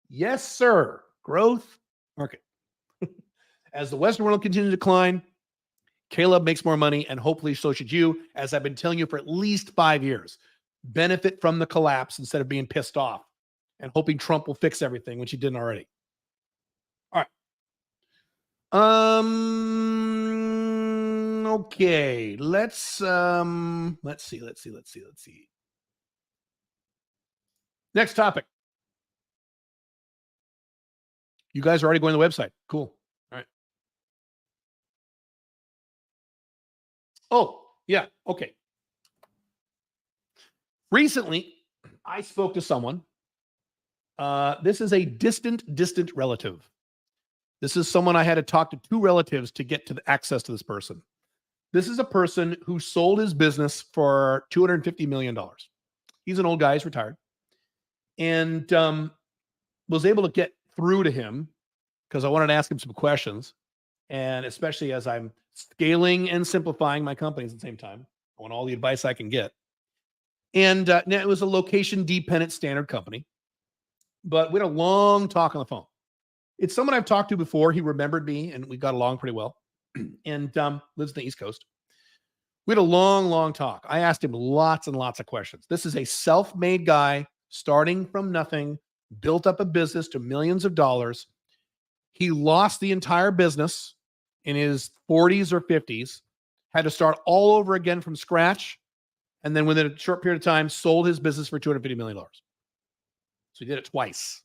Yes, sir. Growth market. As the Western world continues to decline, Caleb makes more money, and hopefully so should you, as I've been telling you for at least 5 years. Benefit from the collapse instead of being pissed off and hoping Trump will fix everything, which he didn't already. All right. Okay. Let's see. Next topic. You guys are already going to the website. Cool. All right. Oh, yeah. Okay. Recently, I spoke to someone. This is a distant relative. This is someone I had to talk to 2 relatives to get to the access to this person. This is a person who sold his business for $250 million. He's an old guy. He's retired. And was able to get through to him because I wanted to ask him some questions. And especially as I'm scaling and simplifying my companies at the same time, I want all the advice I can get. And now it was a location-dependent standard company. But we had a long talk on the phone. It's someone I've talked to before. He remembered me, and we got along pretty well. And lives in the East Coast. We had a long talk. I asked him lots and lots of questions. This is a self-made guy, starting from nothing, built up a business to millions of dollars. He lost the entire business in his 40s or 50s, had to start all over again from scratch, and then within a short period of time, sold his business for $250 million. So he did it twice.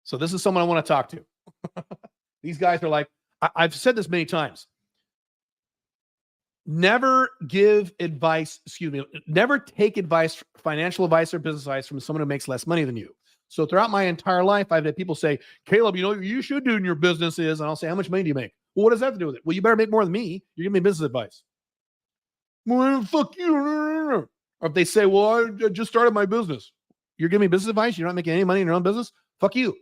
So this is someone I want to talk to. These guys are like, I've said this many times. Never give advice, never take advice, financial advice or business advice from someone who makes less money than you. So throughout my entire life, I've had people say, Caleb, what you should do in your business is, and I'll say, how much money do you make? Well, what does that have to do with it? Well, you better make more than me. You're giving me business advice. Well, fuck you. Or if they say, well, I just started my business. You're giving me business advice? You're not making any money in your own business? Fuck you.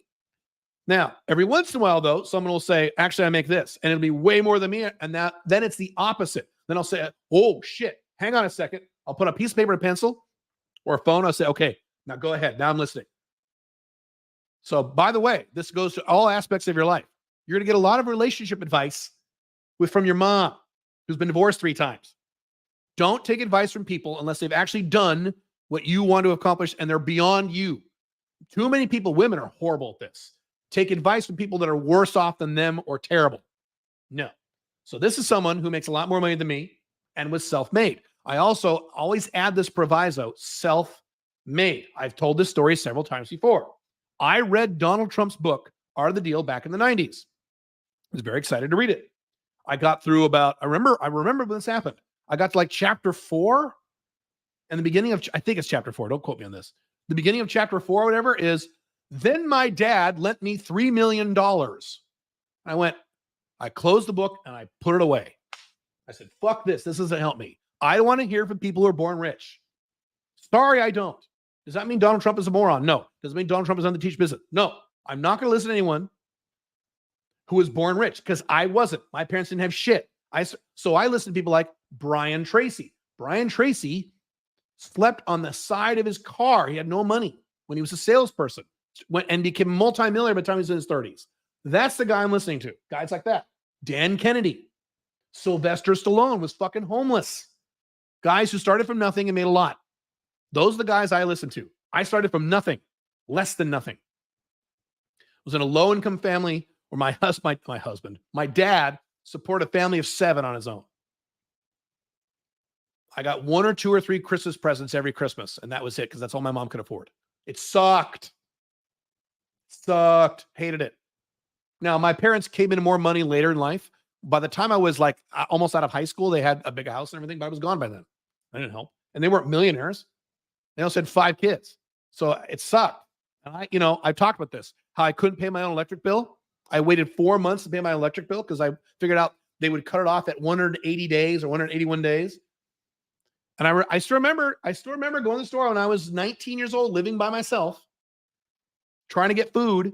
Now, every once in a while, though, someone will say, actually, I make this, and it'll be way more than me. And then it's the opposite. Then I'll say, oh, shit, hang on a second. I'll put a piece of paper and a pencil or a phone. I'll say, okay, now go ahead. Now I'm listening. So, by the way, this goes to all aspects of your life. You're going to get a lot of relationship advice from your mom, who's been divorced 3 times. Don't take advice from people unless they've actually done what you want to accomplish and they're beyond you. Too many people, women, are horrible at this. Take advice from people that are worse off than them or terrible. No. So this is someone who makes a lot more money than me and was self-made. I also always add this proviso, self-made. I've told this story several times before. I read Donald Trump's book, Art of the Deal, back in the 90s. I was very excited to read it. I got through I remember when this happened. I got to like chapter 4 and the beginning of, I think it's chapter 4. Don't quote me on this. The beginning of chapter 4 or whatever is, then my dad lent me $3 million. I closed the book and I put it away. I said, fuck this. This doesn't help me. I want to hear from people who are born rich. Sorry, I don't. Does that mean Donald Trump is a moron? No. Does it mean Donald Trump is on the teach business? No. I'm not going to listen to anyone who was born rich because I wasn't. My parents didn't have shit. So I listened to people like Brian Tracy. Brian Tracy slept on the side of his car. He had no money when he was a salesperson and became multimillionaire by the time he was in his 30s. That's the guy I'm listening to. Guys like that. Dan Kennedy. Sylvester Stallone was fucking homeless. Guys who started from nothing and made a lot. Those are the guys I listen to. I started from nothing, less than nothing. I was in a low-income family where my dad supported a family of 7 on his own. I got 1 or 2 or 3 Christmas presents every Christmas, and that was it because that's all my mom could afford. It sucked. Hated it. Now, my parents came into more money later in life. By the time I was like almost out of high school, they had a big house and everything, but I was gone by then. I didn't help. And they weren't millionaires. They also had 5 kids. So it sucked. And I've talked about this, how I couldn't pay my own electric bill. I waited 4 months to pay my electric bill because I figured out they would cut it off at 180 days or 181 days. And I still remember going to the store when I was 19 years old, living by myself, trying to get food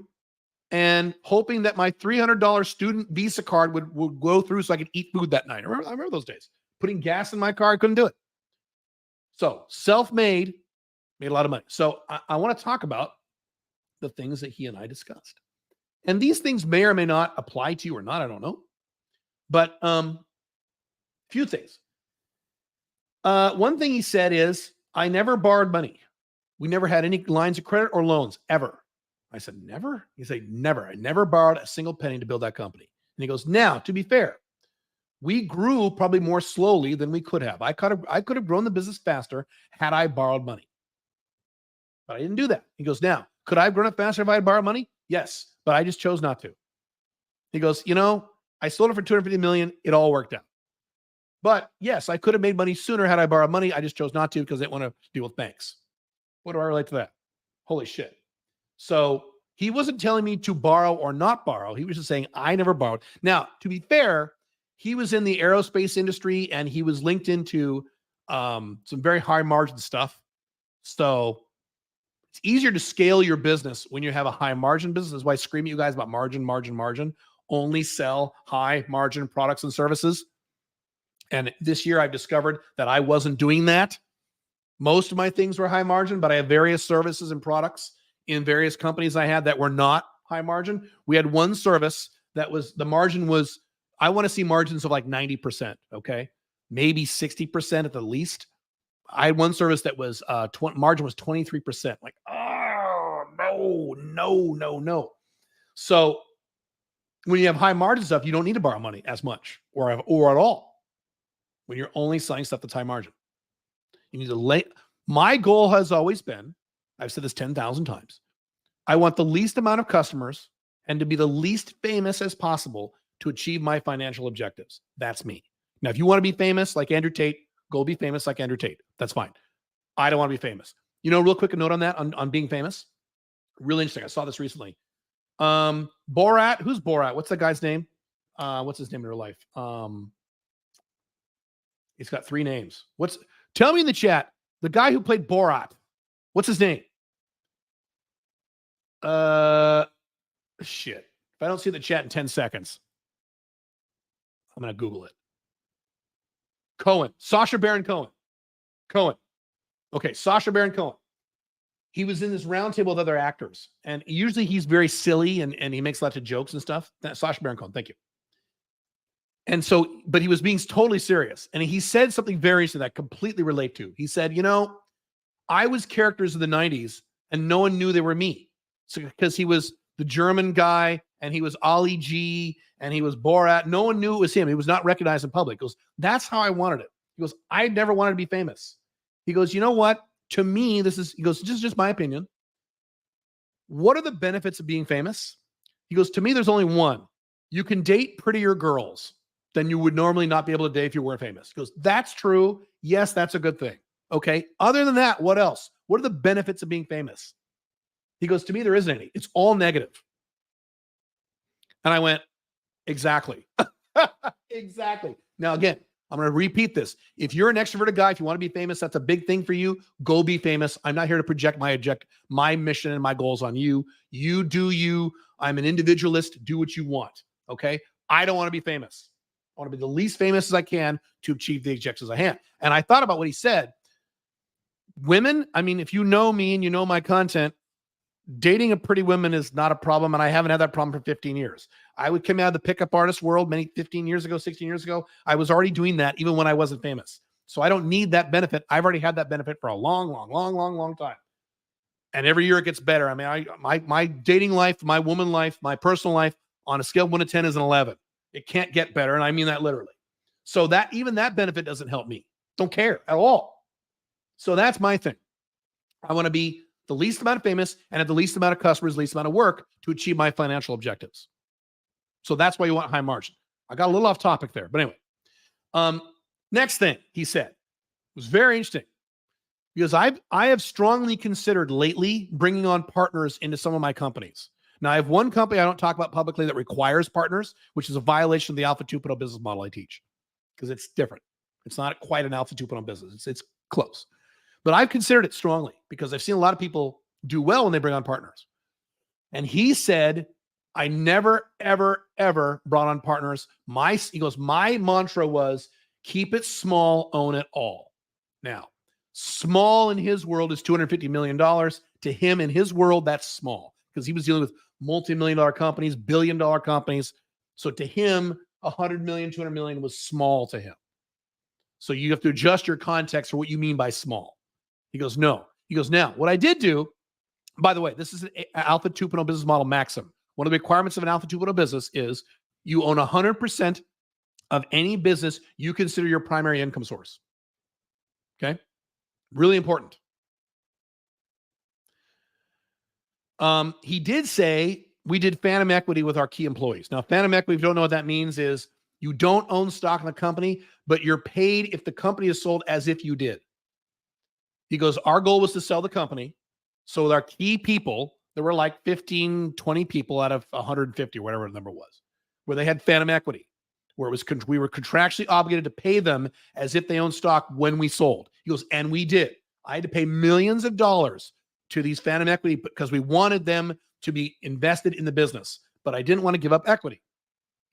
and hoping that my $300 student Visa card would go through so I could eat food that night. I remember those days. Putting gas in my car, I couldn't do it. So self-made, made a lot of money. So I want to talk about the things that he and I discussed. And these things may or may not apply to you or not. I don't know. But few things. One thing he said is, I never borrowed money. We never had any lines of credit or loans, ever. I said, never? He said, never. I never borrowed a single penny to build that company. And he goes, now, to be fair, we grew probably more slowly than we could have. I could have grown the business faster had I borrowed money. But I didn't do that. He goes, now, could I have grown it faster if I had borrowed money? Yes, but I just chose not to. He goes, I sold it for $250 million. It all worked out. But yes, I could have made money sooner had I borrowed money. I just chose not to because I didn't want to deal with banks. What do I relate to that? Holy shit. So he wasn't telling me to borrow or not borrow. He was just saying, I never borrowed. Now, to be fair, he was in the aerospace industry and he was linked into some very high margin stuff. So it's easier to scale your business when you have a high margin business. That's why I scream at you guys about margin. Only sell high margin products and services. And this year I've discovered that I wasn't doing that. Most of my things were high margin, but I have various services and products in various companies I had that were not high margin. We had one service that was, the margin was, I want to see margins of like 90%. Okay. Maybe 60% at the least. I had one service that was, margin was 23%. Like, oh, no. So when you have high margin stuff, you don't need to borrow money as much or at all. When you're only selling stuff that's high margin, you need to my goal has always been, I've said this 10,000 times, I want the least amount of customers and to be the least famous as possible to achieve my financial objectives. That's me. Now, if you want to be famous like Andrew Tate, go be famous like Andrew Tate. That's fine. I don't want to be famous. Real quick, a note on that, on being famous. Really interesting. I saw this recently. Borat. Who's Borat? What's that guy's name? What's his name in real life? He's got 3 names. Tell me in the chat, the guy who played Borat, what's his name? Shit. If I don't see the chat in 10 seconds, I'm going to Google it. Cohen. Sacha Baron Cohen. Okay, Sacha Baron Cohen. He was in this round table with other actors. And usually he's very silly and he makes lots of jokes and stuff. Sacha Baron Cohen, thank you. And so, but he was being totally serious. And he said something very interesting that I completely relate to. He said, I was characters of the 90s and no one knew they were me. So because he was the German guy and he was Ali G and he was Borat. No one knew it was him. He was not recognized in public. He goes, that's how I wanted it. He goes, I never wanted to be famous. He goes, you know what? To me, this is just my opinion. What are the benefits of being famous? He goes, to me, there's only one. You can date prettier girls than you would normally not be able to date if you weren't famous. He goes, that's true. Yes, that's a good thing. Okay. Other than that, what else? What are the benefits of being famous? He goes, to me, there isn't any. It's all negative. And I went, exactly. Exactly. Now, again, I'm going to repeat this. If you're an extroverted guy, if you want to be famous, that's a big thing for you. Go be famous. I'm not here to project my mission and my goals on you. You do you. I'm an individualist. Do what you want. Okay. I don't want to be famous. I want to be the least famous as I can to achieve the objectives I have. And I thought about what he said. Women, I mean, if you know me and you know my content, dating a pretty woman is not a problem. And I haven't had that problem for 15 years. I would come out of the pickup artist world 16 years ago. I was already doing that even when I wasn't famous. So I don't need that benefit. I've already had that benefit for a long time. And every year it gets better. I mean, my dating life, my woman life, my personal life on a scale of 1 to 10 is an 11. It can't get better. And I mean that literally. So that even that benefit doesn't help me. Don't care at all. So that's my thing. I want to be the least amount of famous and have the least amount of customers, least amount of work to achieve my financial objectives. So that's why you want high margin. I got a little off topic there, but anyway. Next thing he said was very interesting because I have strongly considered lately bringing on partners into some of my companies. Now I have one company I don't talk about publicly that requires partners, which is a violation of the Alpha 2.0 business model I teach because it's different. It's not quite an Alpha 2.0 business. It's close, but I've considered it strongly because I've seen a lot of people do well when they bring on partners. And he said, I never, ever, ever brought on partners. He goes, my mantra was keep it small, own it all. Now, small in his world is $250 million. To him, in his world, that's small because he was dealing with multi-million-dollar companies, billion-dollar companies. So to him, 100 million, 200 million was small to him. So you have to adjust your context for what you mean by small. He goes, no. He goes, now, what I did do, by the way, this is an Alpha 2.0 business model maxim. One of the requirements of an Alpha 2.0 business is you own 100% of any business you consider your primary income source. Okay? Really important. He did say we did phantom equity with our key employees. Now, phantom equity, if you don't know what that means, is you don't own stock in the company, but you're paid if the company is sold as if you did. He goes, our goal was to sell the company. So with our key people, there were like 15, 20 people out of 150 or whatever the number was, where they had phantom equity, where it was we were contractually obligated to pay them as if they owned stock when we sold. He goes, and we did. I had to pay millions of dollars to these phantom equity because we wanted them to be invested in the business, but I didn't want to give up equity.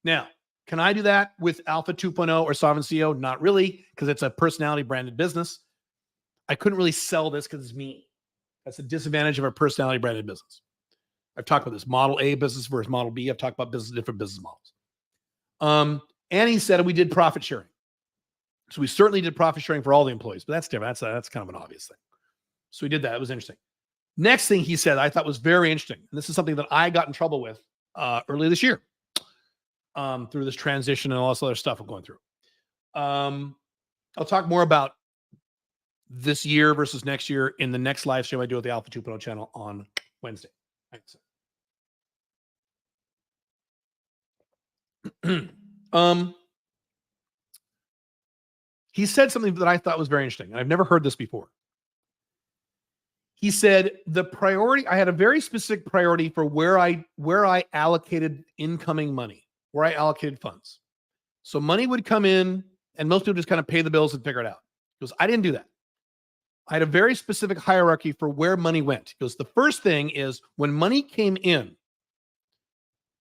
Now, can I do that with Alpha 2.0 or Sovereign CEO? Not really, because it's a personality branded business. I couldn't really sell this because it's me. That's a disadvantage of a personality branded business. I've talked about this Model A business versus Model B. I've talked about different business models. And he said we did profit sharing. So we certainly did profit sharing for all the employees, but that's different. That's kind of an obvious thing. So we did that. It was interesting. Next thing he said, I thought was very interesting. And this is something that I got in trouble with earlier this year through this transition and all this other stuff I'm going through. I'll talk more about this year versus next year in the next live stream I do with the Alpha 2.0 channel on Wednesday. He said something that I thought was very interesting. And I've never heard this before. He said the priority, I had a very specific priority for where I allocated incoming money, where I allocated funds. So money would come in and most people just kind of pay the bills and figure it out. He goes, I didn't do that. I had a very specific hierarchy for where money went. He goes, the first thing is when money came in,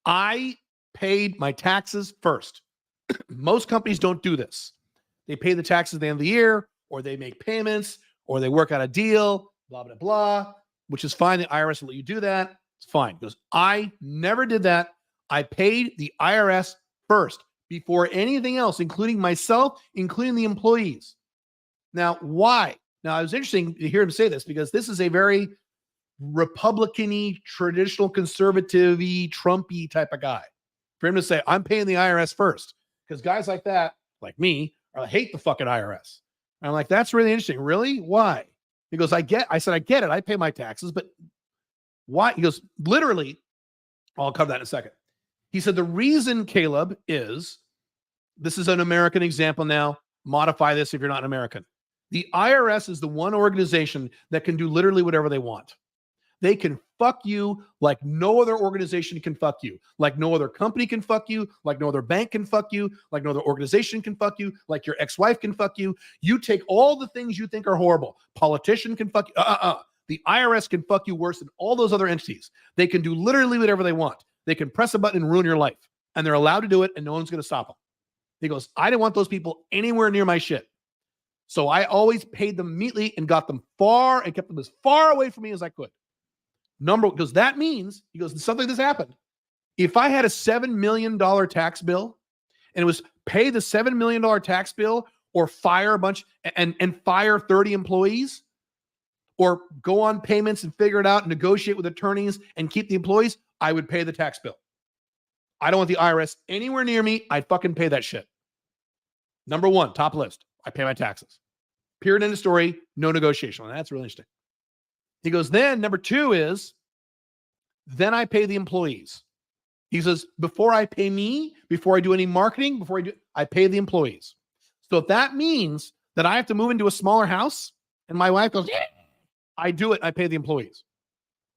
I paid my taxes first. Most companies don't do this. They pay the taxes at the end of the year, or they make payments, or they work out a deal, blah, blah, blah, which is fine. The IRS will let you do that. It's fine. He goes, I never did that. I paid the IRS first before anything else, including myself, including the employees. Now, why? Now, it was interesting to hear him say this because this is a very Republican-y, traditional conservative-y, Trump-y type of guy. For him to say, I'm paying the IRS first, because guys like that, like me, hate the fucking IRS. And I'm like, that's really interesting. Really? Why? He goes, I said, I get it. I pay my taxes, but why? He goes, literally, I'll cover that in a second. He said, the reason, Caleb, is, this is an American example now. Modify this if you're not an American. The IRS is the one organization that can do literally whatever they want. They can fuck you like no other organization can fuck you, like no other company can fuck you, like no other bank can fuck you, like no other organization can fuck you, like your ex-wife can fuck you. You take all the things you think are horrible. Politician can fuck you. The IRS can fuck you worse than all those other entities. They can do literally whatever they want. They can press a button and ruin your life. And they're allowed to do it, and no one's going to stop them. He goes, I didn't want those people anywhere near my shit. So I always paid them immediately and got them far and kept them as far away from me as I could. Because that means, he goes, something like this happened. If I had a $7 million tax bill and it was pay the $7 million tax bill or fire a bunch and fire 30 employees or go on payments and figure it out and negotiate with attorneys and keep the employees, I would pay the tax bill. I don't want the IRS anywhere near me. I'd fucking pay that shit. Number one, top list. I pay my taxes. Period, end of story. No negotiation. Well, that's really interesting. He goes, then number two is, then I pay the employees. He says, before I pay me, before I do any marketing, I pay the employees. So if that means that I have to move into a smaller house and my wife goes, yeah, I do it. I pay the employees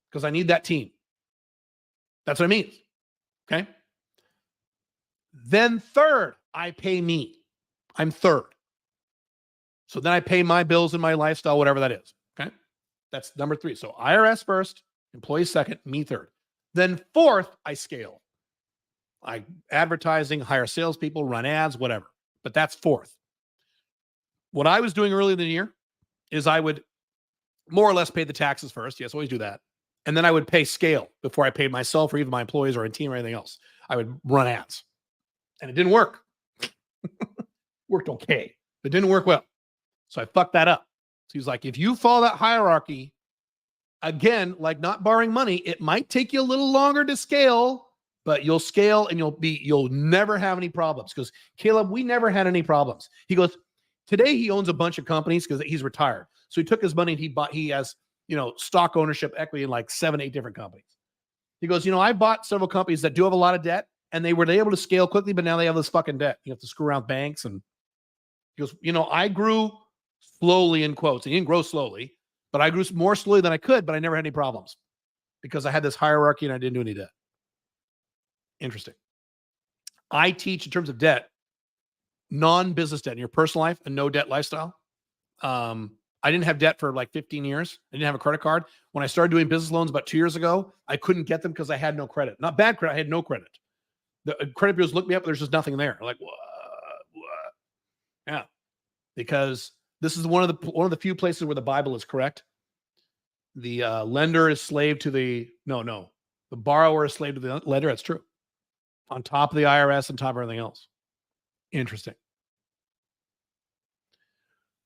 because I need that team. That's what it means. Okay. Then third, I pay me. I'm third. So then I pay my bills and my lifestyle, whatever that is. Okay. That's number three. So IRS first, employees second, me third. Then fourth, I scale. I advertising, hire salespeople, run ads, whatever. But that's fourth. What I was doing earlier in the year is I would more or less pay the taxes first. Yes, always do that. And then I would pay scale before I paid myself or even my employees or a team or anything else. I would run ads. And it didn't work. Worked okay, but didn't work well. So I fucked that up. So he's like, if you follow that hierarchy, again, like not borrowing money, it might take you a little longer to scale, but you'll scale and you'll never have any problems. Because Caleb, we never had any problems. He goes, today he owns a bunch of companies because he's retired. So he took his money and he has, stock ownership equity in like 7, 8 different companies. He goes, I bought several companies that do have a lot of debt and they were able to scale quickly, but now they have this fucking debt. You have to screw around banks. And he goes, I grew slowly in quotes. He didn't grow slowly, but I grew more slowly than I could, but I never had any problems because I had this hierarchy and I didn't do any debt. Interesting. I teach in terms of debt, non-business debt in your personal life, a no debt lifestyle. I didn't have debt for like 15 years. I didn't have a credit card. When I started doing business loans about 2 years ago, I couldn't get them because I had no credit. Not bad credit. I had no credit. The credit bureaus looked me up, but there's just nothing there. I'm like, what? Yeah. Because this is one of the few places where the Bible is correct. The lender is slave to the borrower is slave to the lender. That's true. On top of the IRS, on top of everything else. Interesting.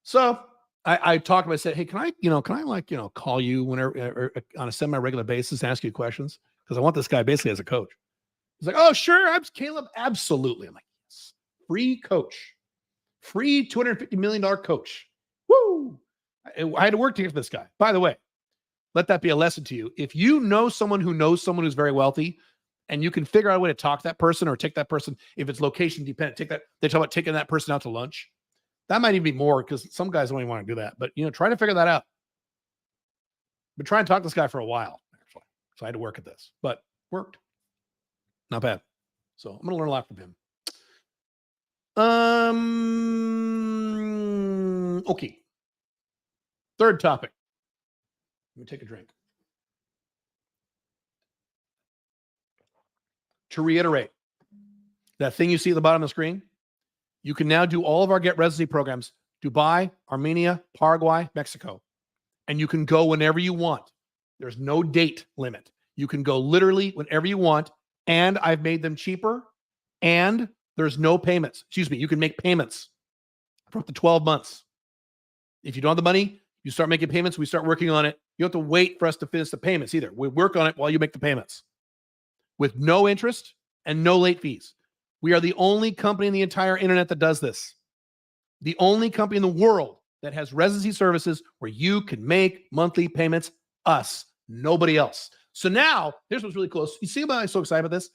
So I talked to him. I said, hey, can I call you whenever or on a semi-regular basis and ask you questions? Because I want this guy basically as a coach. He's like, oh, sure. I'm Caleb. Absolutely. I'm like, yes. Free coach. Free $250 million coach. Woo! I had to work to get to this guy. By the way, let that be a lesson to you. If you know someone who's very wealthy and you can figure out a way to talk to that person or take that person, if it's location dependent, they talk about taking that person out to lunch. That might even be more because some guys don't even want to do that. But, try to figure that out. Been trying to talk to this guy for a while, actually. So I had to work at this, but worked. Not bad. So I'm going to learn a lot from him. Okay. Third topic. Let me take a drink. To reiterate, that thing you see at the bottom of the screen, you can now do all of our Get Residency programs, Dubai, Armenia, Paraguay, Mexico. And you can go whenever you want. There's no date limit. You can go literally whenever you want. And I've made them cheaper. And there's no payments. You can make payments for up to 12 months. If you don't have the money, you start making payments. We start working on it. You don't have to wait for us to finish the payments either. We work on it while you make the payments with no interest and no late fees. We are the only company in the entire internet that does this. The only company in the world that has residency services where you can make monthly payments. Us, nobody else. So now, here's what's really cool. You see why I'm so excited about this?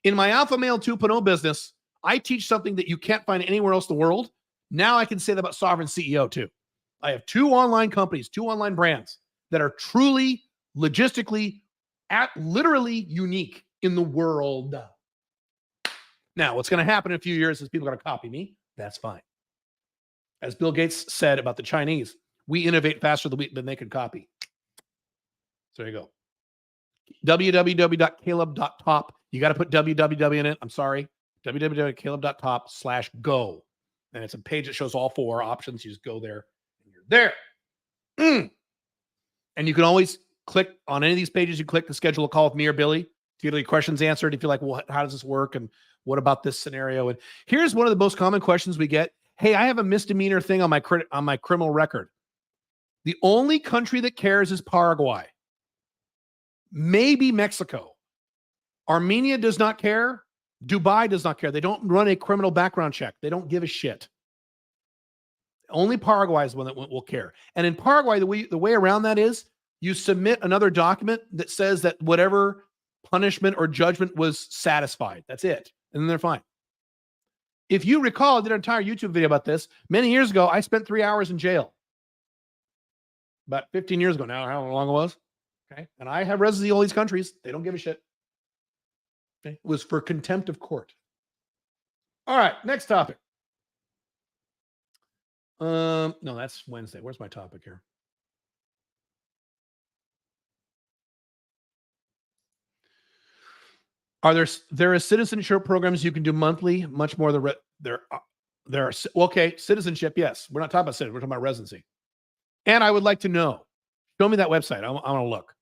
In my Alpha Male 2.0 business, I teach something that you can't find anywhere else in the world. Now I can say that about Sovereign CEO too. I have 2 online companies, 2 online brands that are truly logistically literally unique in the world. Now, what's going to happen in a few years is people are going to copy me. That's fine. As Bill Gates said about the Chinese, we innovate faster than they could copy. So there you go. www.caleb.top. You got to put www in it. I'm sorry. www.caleb.top/go. And it's a page that shows all 4 options. You just go there and you're there. And you can always click on any of these pages. You click to schedule a call with me or Billy to get your questions answered. If you're like, well, how does this work? And what about this scenario? And here's one of the most common questions we get. Hey, I have a misdemeanor thing on my criminal record. The only country that cares is Paraguay. Maybe Mexico. Armenia does not care. Dubai does not care. They don't run a criminal background check. They don't give a shit. Only Paraguay is the one that will care. And in Paraguay, the way around that is you submit another document that says that whatever punishment or judgment was satisfied. That's it. And then they're fine. If you recall, I did an entire YouTube video about this. Many years ago, I spent 3 hours in jail. About 15 years ago now, how long it was. Okay. And I have residency in all these countries. They don't give a shit. Okay. It was for contempt of court. All right. Next topic. No, that's Wednesday. Where's my topic here? There are citizenship programs you can do monthly, much more there are okay, citizenship, yes. We're not talking about citizenship, we're talking about residency. And I would like to know, show me that website. I want to look.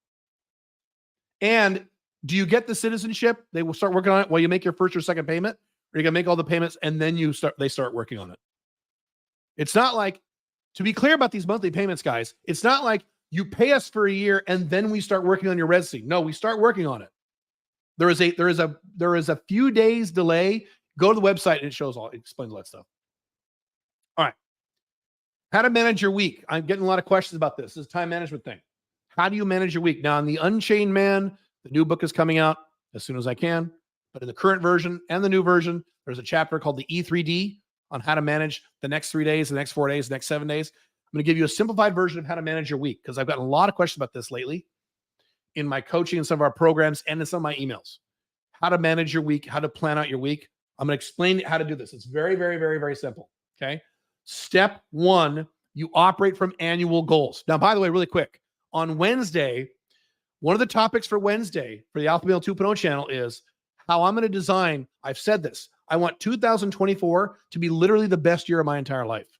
And do you get the citizenship? They will start working on it while you make your first or second payment, or you can make all the payments and then they start working on it. It's not like, to be clear about these monthly payments, guys, it's not like you pay us for a year and then we start working on your residency. No, we start working on it. There is a few days delay. Go to the website and it explains all that stuff. All right. How to manage your week. I'm getting a lot of questions about this. This is a time management thing. How do you manage your week? Now, in the Unchained Man, the new book is coming out as soon as I can. But in the current version and the new version, there's a chapter called the E3D on how to manage the next 3 days, the next 4 days, the next 7 days. I'm going to give you a simplified version of how to manage your week because I've gotten a lot of questions about this lately in my coaching and some of our programs and in some of my emails. How to manage your week, how to plan out your week. I'm going to explain how to do this. It's very, very, very, very simple. Okay. Step 1, you operate from annual goals. Now, by the way, really quick, on Wednesday, one of the topics for Wednesday for the Alpha Male 2.0 channel is how I'm going to design. I've said this. I want 2024 to be literally the best year of my entire life.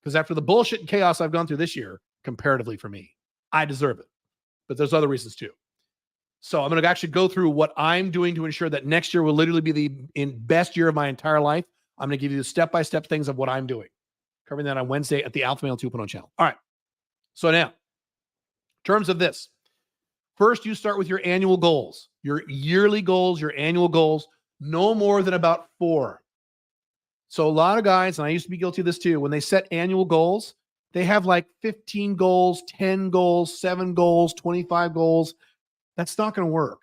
Because after the bullshit and chaos I've gone through this year, comparatively for me, I deserve it. But there's other reasons too. So I'm going to actually go through what I'm doing to ensure that next year will literally be the best year of my entire life. I'm going to give you the step-by-step things of what I'm doing. Covering that on Wednesday at the Alpha Male 2.0 channel. All right. So now, in terms of this, first you start with your annual goals, your yearly goals, your annual goals, no more than about 4. So a lot of guys, and I used to be guilty of this too, when they set annual goals, they have like 15 goals, 10 goals, 7 goals, 25 goals. That's not going to work.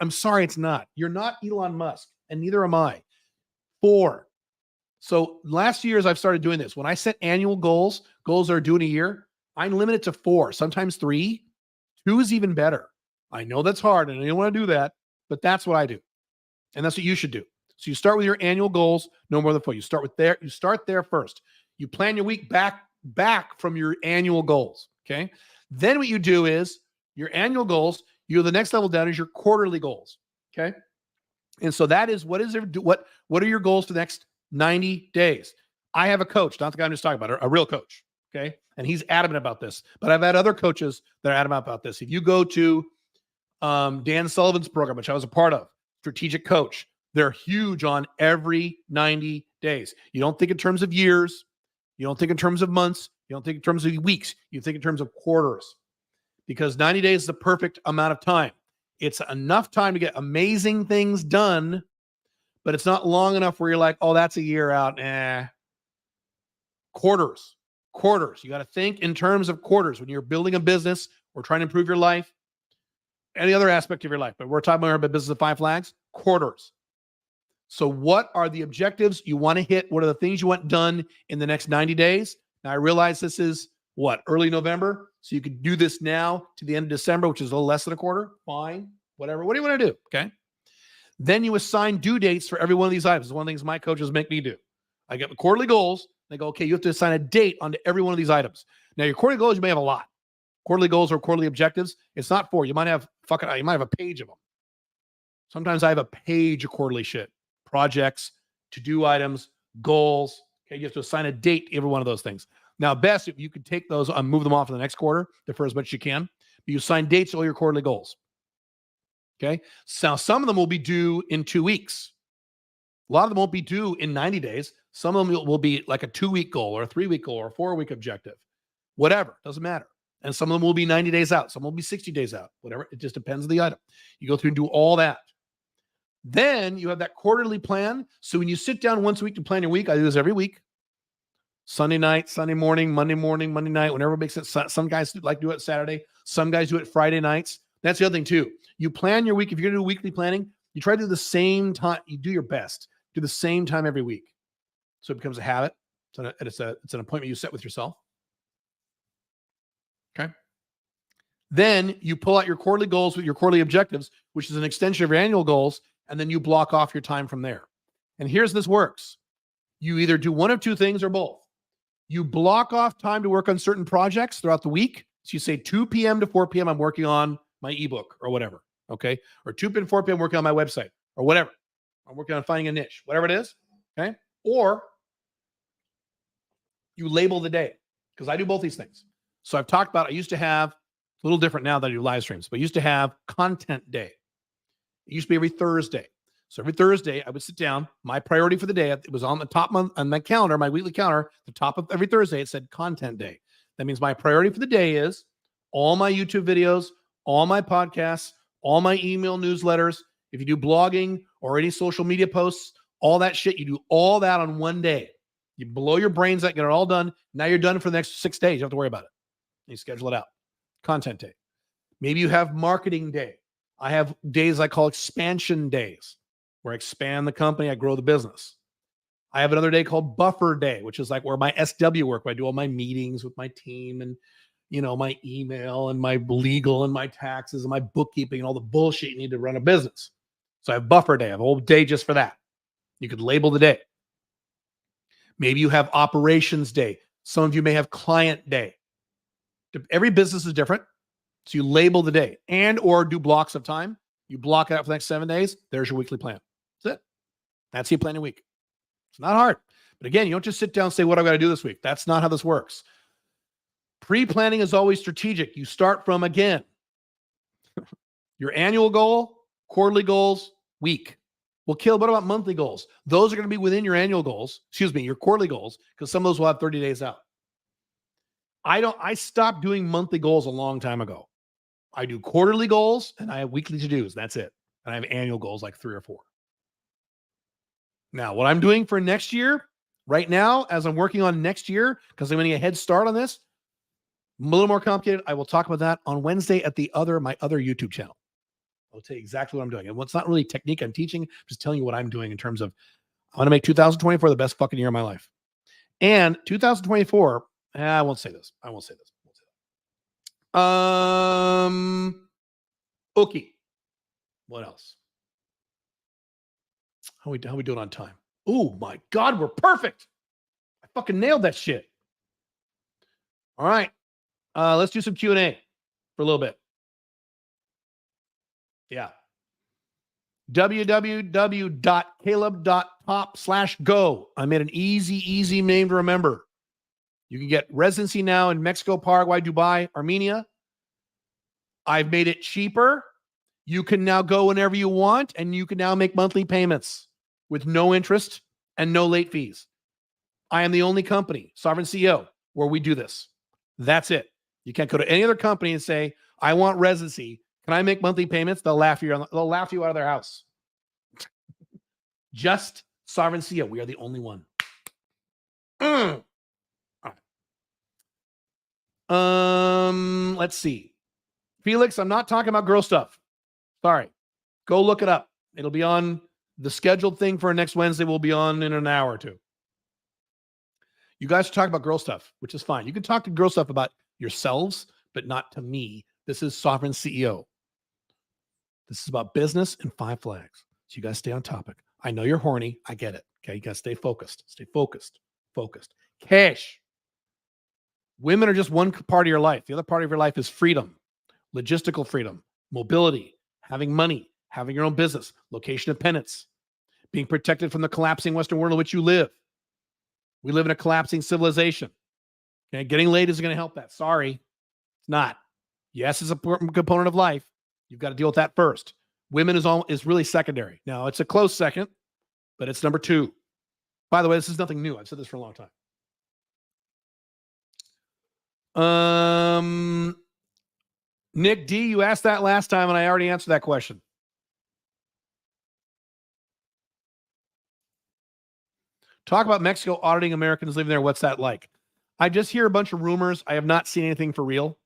I'm sorry, it's not. You're not Elon Musk, and neither am I. 4. So last years, I've started doing this. When I set annual goals that are due in a year, I limit it to 4, sometimes 3. 2 is even better. I know that's hard, and I don't want to do that, but that's what I do. And that's what you should do. So you start with your annual goals, no more than 4. You start there first. You plan your week back from your annual goals. Okay. Then what you do is your annual goals, the next level down is your quarterly goals. Okay. And so that is what are your goals for the next 90 days? I have a coach, not the guy I'm just talking about, a real coach. Okay. And he's adamant about this, but I've had other coaches that are adamant about this. If you go to Dan Sullivan's program, which I was a part of, Strategic Coach, they're huge on every 90 days. You don't think in terms of years. You don't think in terms of months. You don't think in terms of weeks. You think in terms of quarters, because 90 days is the perfect amount of time. It's enough time to get amazing things done, but it's not long enough where you're like, oh, that's a year out. Quarters. You got to think in terms of quarters when you're building a business or trying to improve your life, any other aspect of your life. But we're talking about business of 5 flags, quarters. So what are the objectives you want to hit? What are the things you want done in the next 90 days? Now, I realize this is early November. So you could do this now to the end of December, which is a little less than a quarter. Fine, whatever. What do you want to do? Okay. Then you assign due dates for every one of these items. It's one of the things my coaches make me do. I get the quarterly goals. They go, okay, you have to assign a date onto every one of these items. Now, your quarterly goals, you may have a lot. Quarterly goals or quarterly objectives. It's not four. You might have a page of them. Sometimes I have a page of quarterly shit, projects, to-do items, goals. Okay, you have to assign a date to every one of those things. Now, best if you could take those and move them off in the next quarter for as much as you can. But you assign dates to all your quarterly goals. Okay, so some of them will be due in 2 weeks. A lot of them won't be due in 90 days. Some of them will be like a 2-week goal or a 3-week goal or a 4-week objective. Whatever, doesn't matter. And some of them will be 90 days out. Some will be 60 days out. Whatever, it just depends on the item. You go through and do all that. Then you have that quarterly plan. So when you sit down once a week to plan your week, I do this every week. Sunday night, Sunday morning, Monday night, whenever it makes sense. Some guys like to do it Saturday. Some guys do it Friday nights. That's the other thing too. You plan your week. If you're going to do weekly planning, you try to do the same time. You do your best. Do the same time every week. So it becomes a habit. It's an appointment you set with yourself. Okay. Then you pull out your quarterly goals with your quarterly objectives, which is an extension of your annual goals. And then you block off your time from there. And here's this works. You either do one of two things or both. You block off time to work on certain projects throughout the week. So you say 2 p.m. to 4 p.m. I'm working on my ebook or whatever. Okay. Or 2 p.m. to 4 p.m. working on my website or whatever. I'm working on finding a niche, whatever it is. Okay. Or you label the day, because I do both these things. So I've talked about, I used to have a little different now that I do live streams, but I used to have content day. It used to be every Thursday. So every Thursday, I would sit down. My priority for the day, it was on the top on my calendar, my weekly calendar, the top of every Thursday, it said content day. That means my priority for the day is all my YouTube videos, all my podcasts, all my email newsletters. If you do blogging or any social media posts, all that shit, you do all that on one day. You blow your brains out, get it all done. Now you're done for the next 6 days. You don't have to worry about it. You schedule it out. Content day. Maybe you have marketing day. I have days I call expansion days, where I expand the company, I grow the business. I have another day called buffer day, which is like where my SW work, where I do all my meetings with my team and, my email and my legal and my taxes and my bookkeeping and all the bullshit you need to run a business. So I have buffer day. I have a whole day just for that. You could label the day. Maybe you have operations day. Some of you may have client day. Every business is different. So you label the day and or do blocks of time. You block it out for the next 7 days. There's your weekly plan. That's it. That's how you plan your week. It's not hard. But again, you don't just sit down and say, what I've got to do this week. That's not how this works. Pre-planning is always strategic. You start from, again, your annual goal, quarterly goals, week. What about monthly goals? Those are going to be within your annual goals. Your quarterly goals, because some of those will have 30 days out. I stopped doing monthly goals a long time ago. I do quarterly goals and I have weekly to-dos. That's it. And I have annual goals, like 3 or 4. Now, what I'm doing for next year, right now, as I'm working on next year, because I'm getting a head start on this, a little more complicated. I will talk about that on Wednesday at my other YouTube channel. I'll tell you exactly what I'm doing. And it's not really technique I'm teaching, I'm just telling you what I'm doing in terms of, I want to make 2024 the best fucking year of my life. And 2024, I won't say this. Okay. What else? How we doing on time? Oh my God, we're perfect. I fucking nailed that shit. All right. Let's do some Q&A for a little bit. Yeah. www.caleb.top/go. I made an easy name to remember. You can get residency now in Mexico, Paraguay, Dubai, Armenia. I've made it cheaper. You can now go whenever you want, and you can now make monthly payments with no interest and no late fees. I am the only company, Sovereign CEO, where we do this. That's it. You can't go to any other company and say, I want residency. Can I make monthly payments? They'll laugh you out of their house. Just Sovereign CEO. We are the only one. All right. Let's see. Felix, I'm not talking about girl stuff. Sorry. Go look it up. It'll be on the scheduled thing for next Wednesday. Will be on in an hour or two. You guys talk about girl stuff, which is fine. You can talk to girl stuff about yourselves, but not to me. This is Sovereign CEO. This is about business and 5 flags. So you guys stay on topic. I know you're horny. I get it. Okay. You guys stay focused. Stay focused. Focused. Cash. Women are just one part of your life. The other part of your life is freedom, logistical freedom, mobility, having money, having your own business, location dependence, being protected from the collapsing Western world in which you live. We live in a collapsing civilization. Okay, getting laid isn't going to help that. Sorry, it's not. Yes, it's an important component of life. You've got to deal with that first. Women is really secondary. Now, it's a close second, but it's number 2. By the way, this is nothing new. I've said this for a long time. Nick D, you asked that last time, and I already answered that question. Talk about Mexico auditing Americans living there. What's that like? I just hear a bunch of rumors. I have not seen anything for real.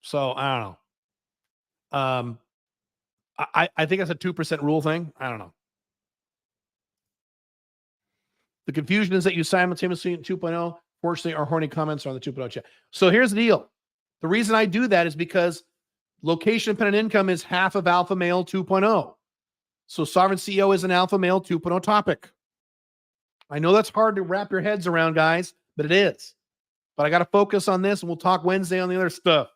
So I don't know. I think that's a 2% rule thing. I don't know. The confusion is that you simultaneously in 2.0. Fortunately, our horny comments are on the 2.0 chat. So here's the deal. The reason I do that is because location dependent income is half of alpha male 2.0. So Sovereign CEO is an alpha male 2.0 topic. I know that's hard to wrap your heads around, guys, but it is. But I got to focus on this, and we'll talk Wednesday on the other stuff.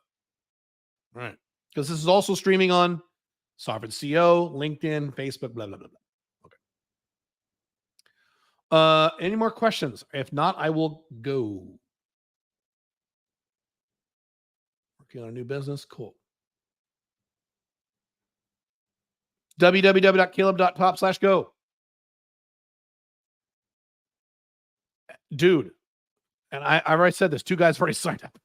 All right. Because this is also streaming on Sovereign CEO, LinkedIn, Facebook, blah, blah, blah, blah. Okay. Any more questions? If not, I will go. Working on a new business. Cool. www.caleb.top/go. Dude, and I've already said this. 2 guys have already signed up.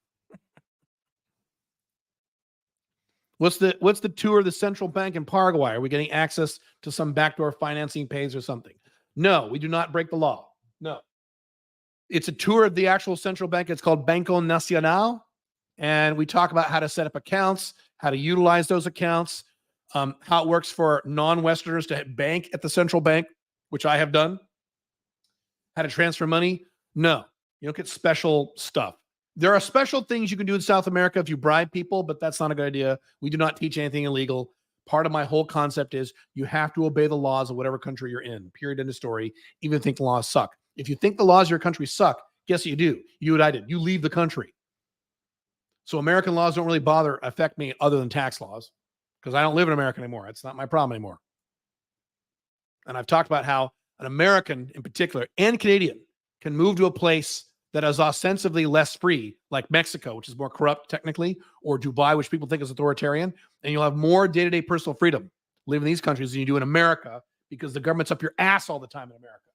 What's the tour of the central bank in Paraguay? Are we getting access to some backdoor financing pays or something? No, we do not break the law. No. It's a tour of the actual central bank. It's called Banco Nacional. And we talk about how to set up accounts, how to utilize those accounts, how it works for non-Westerners to bank at the central bank, which I have done. How to transfer money. No, you don't get special stuff. There are special things you can do in South America if you bribe people, but that's not a good idea. We do not teach anything illegal. Part of my whole concept is you have to obey the laws of whatever country you're in, period, end of story, even if you think the laws suck. If you think the laws of your country suck, guess what you do? You what I did. You leave the country. So American laws don't really affect me other than tax laws because I don't live in America anymore. It's not my problem anymore. And I've talked about how an American in particular and Canadian can move to a place that is ostensibly less free, like Mexico, which is more corrupt technically, or Dubai, which people think is authoritarian, and you'll have more day-to-day personal freedom living in these countries than you do in America because the government's up your ass all the time in America.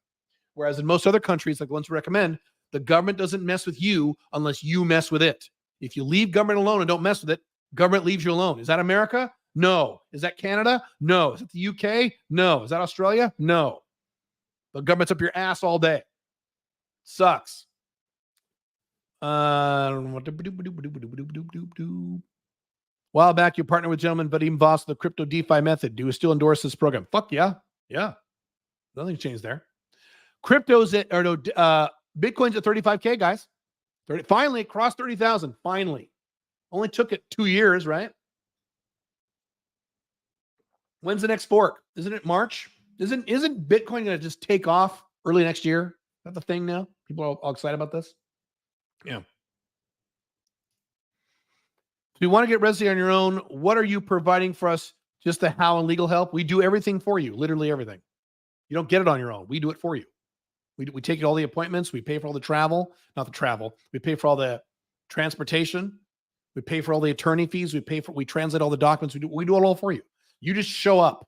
Whereas in most other countries, like the ones we recommend, the government doesn't mess with you unless you mess with it. If you leave government alone and don't mess with it, government leaves you alone. Is that America? No. Is that Canada? No. Is it the UK? No. Is that Australia? No. The government's up your ass all day. Sucks. While back, you partnered with gentleman Vadim Voss, the crypto DeFi method. Do you still endorse this program? Fuck yeah. Yeah. Nothing changed there. Bitcoin's at 35K, guys. Finally, it crossed 30,000. Finally. Only took it 2 years, right? When's the next fork? Isn't it March? Isn't Bitcoin going to just take off early next year? Is that the thing now? People are all excited about this? Yeah. If you want to get residency on your own, what are you providing for us? Just the how and legal help? We do everything for you, literally everything. You don't get it on your own. We do it for you. We take all the appointments. We pay for all the travel, not the travel. We pay for all the transportation. We pay for all the attorney fees. We translate all the documents. We do it all for you. You just show up.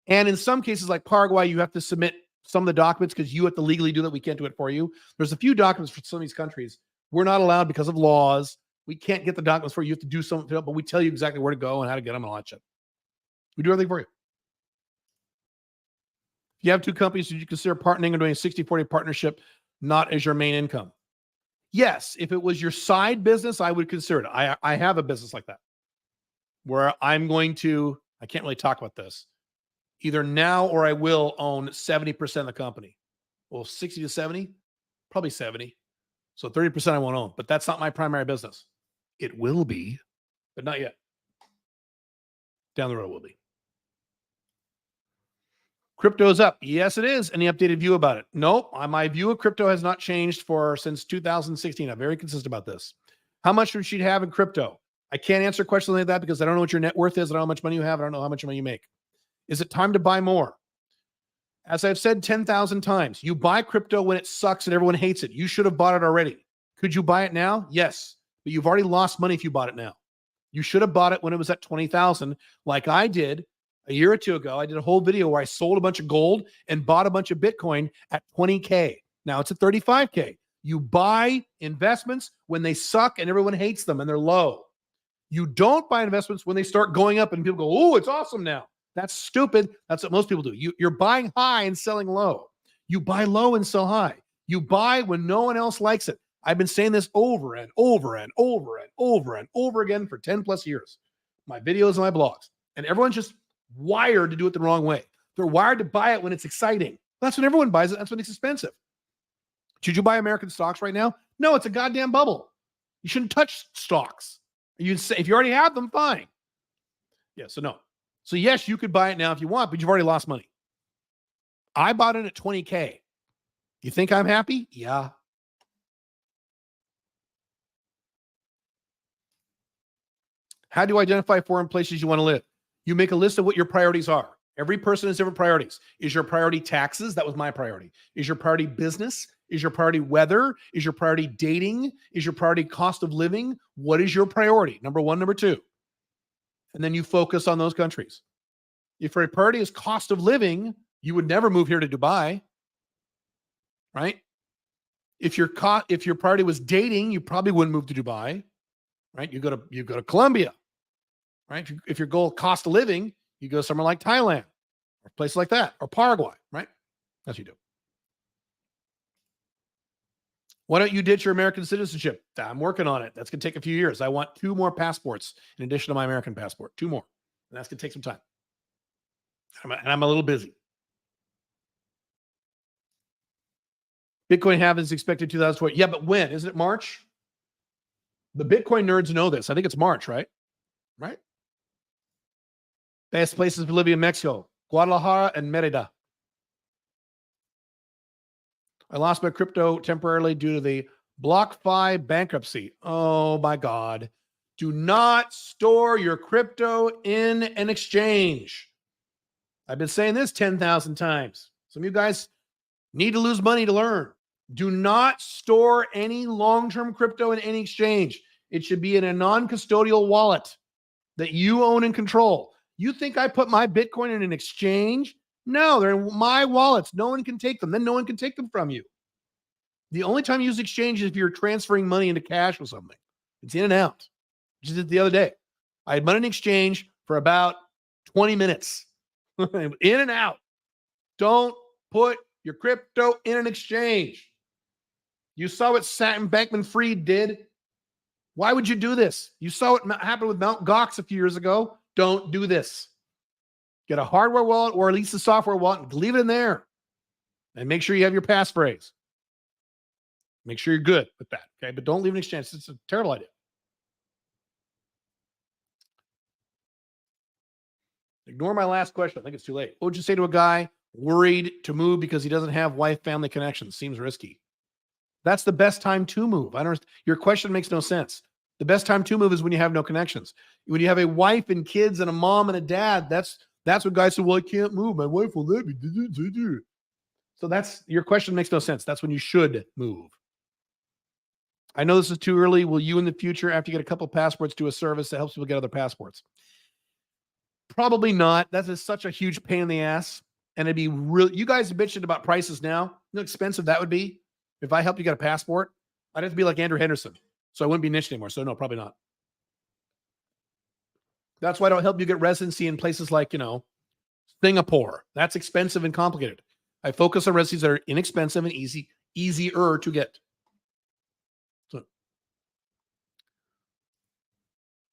And in some cases like Paraguay, you have to submit some of the documents because you have to legally do that. We can't do it for you. There's a few documents for some of these countries. We're not allowed because of laws. We can't get the documents for you. You have to do something, but we tell you exactly where to go and how to get them and all that shit. We do everything for you. If you have 2 companies, did you consider partnering or doing a 60-40 partnership, not as your main income? Yes. If it was your side business, I would consider it. I have a business like that where I'm going to, I can't really talk about this, either now or I will own 70% of the company. Well, 60 to 70, probably 70. So 30% I won't own, but that's not my primary business. It will be, but not yet. Down the road will be. Crypto is up. Yes, it is. Any updated view about it? Nope. My view of crypto has not changed since 2016. I'm very consistent about this. How much should you have in crypto? I can't answer questions like that because I don't know what your net worth is. I don't know how much money you have. I don't know how much money you make. Is it time to buy more? As I've said 10,000 times, you buy crypto when it sucks and everyone hates it. You should have bought it already. Could you buy it now? Yes, but you've already lost money if you bought it now. You should have bought it when it was at 20,000, like I did a year or two ago. I did a whole video where I sold a bunch of gold and bought a bunch of Bitcoin at 20K. Now it's at 35K. You buy investments when they suck and everyone hates them and they're low. You don't buy investments when they start going up and people go, oh, it's awesome now. That's stupid. That's what most people do. You're buying high and selling low. You buy low and sell high. You buy when no one else likes it. I've been saying this over and over and over and over and over again for 10 plus years. My videos and my blogs. And everyone's just wired to do it the wrong way. They're wired to buy it when it's exciting. That's when everyone buys it. That's when it's expensive. Should you buy American stocks right now? No, it's a goddamn bubble. You shouldn't touch stocks. If you already have them, fine. Yeah, so no. So yes, you could buy it now if you want, but you've already lost money. I bought it at 20K. You think I'm happy? Yeah. How do you identify foreign places you want to live? You make a list of what your priorities are. Every person has different priorities. Is your priority taxes? That was my priority. Is your priority business? Is your priority weather? Is your priority dating? Is your priority cost of living? What is your priority? Number one, number two. And then you focus on those countries. If your priority is cost of living, you would never move here to Dubai, right? If your priority was dating, you probably wouldn't move to Dubai, right? You go to Colombia, right? If your goal cost of living, you go somewhere like Thailand or places like that, or Paraguay, right? That's what you do. Why don't you ditch your American citizenship? I'm working on it. That's going to take a few years. I want 2 more passports in addition to my American passport. 2 more. And that's going to take some time. And I'm a little busy. Bitcoin halving is expected 2020. Yeah, but when? Isn't it March? The Bitcoin nerds know this. I think it's March, right? Right? Best places to live in Mexico, Guadalajara and Merida. I lost my crypto temporarily due to the BlockFi bankruptcy. Oh my God. Do not store your crypto in an exchange. I've been saying this 10,000 times. Some of you guys need to lose money to learn. Do not store any long-term crypto in any exchange. It should be in a non-custodial wallet that you own and control. You think I put my Bitcoin in an exchange? No, they're in my wallets. No one can take them. Then no one can take them from you. The only time you use exchange is if you're transferring money into cash or something. It's in and out. Just did the other day. I had money in exchange for about 20 minutes. In and out. Don't put your crypto in an exchange. You saw what Sam Bankman-Fried did. Why would you do this? You saw what happened with Mt. Gox a few years ago. Don't do this. Get a hardware wallet or at least a software wallet and leave it in there. And make sure you have your passphrase. Make sure you're good with that. Okay. But don't leave an exchange. It's a terrible idea. Ignore my last question. I think it's too late. What would you say to a guy worried to move because he doesn't have wife, family connections? Seems risky. That's the best time to move. Your question makes no sense. The best time to move is when you have no connections. When you have a wife and kids and a mom and a dad, that's what guys say, well, I can't move. My wife will let me. So your question makes no sense. That's when you should move. I know this is too early. Will you in the future, after you get a couple passports, do a service that helps people get other passports? Probably not. That is such a huge pain in the ass. And it'd be real. You guys are bitching about prices now. You know how expensive that would be? If I helped you get a passport, I'd have to be like Andrew Henderson. So I wouldn't be niche anymore. So no, probably not. That's why I don't help you get residency in places like, Singapore. That's expensive and complicated. I focus on residencies that are inexpensive and easier to get. So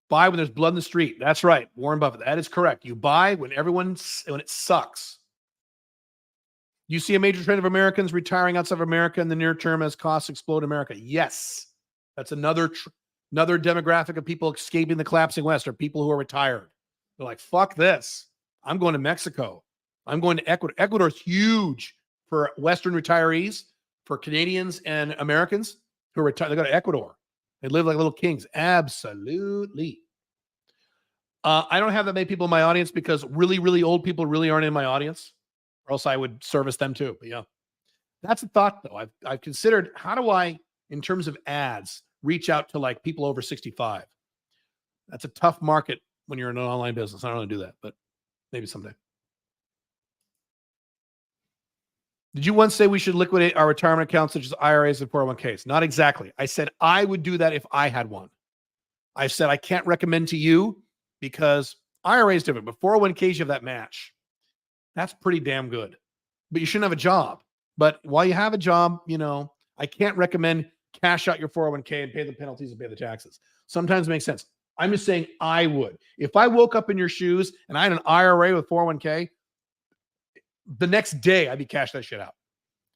buy when there's blood in the street. That's right. Warren Buffett. That is correct. You buy when it sucks. You see a major trend of Americans retiring outside of America in the near term as costs explode in America. Yes. That's another demographic of people escaping the collapsing West are people who are retired. They're like, fuck this. I'm going to Mexico. I'm going to Ecuador. Ecuador is huge for Western retirees, for Canadians and Americans who retire. They go to Ecuador. They live like little kings. Absolutely. I don't have that many people in my audience because really, really old people really aren't in my audience, or else I would service them too. But yeah, that's a thought though. I've considered, how do I, in terms of ads, reach out to like people over 65? That's a tough market when you're in an online business. I don't want to do that, but maybe someday. Did you once say we should liquidate our retirement accounts such as IRAs and 401ks? Not exactly. I said I would do that if I had one. I said I can't recommend to you because IRA is different, but 401ks, you have that match. That's pretty damn good. But you shouldn't have a job. But while you have a job, you know, I can't recommend cash out your 401k and pay the penalties and pay the taxes. Sometimes it makes sense. I'm just saying I would. If I woke up in your shoes and I had an IRA with 401k, the next day I'd be cash that shit out.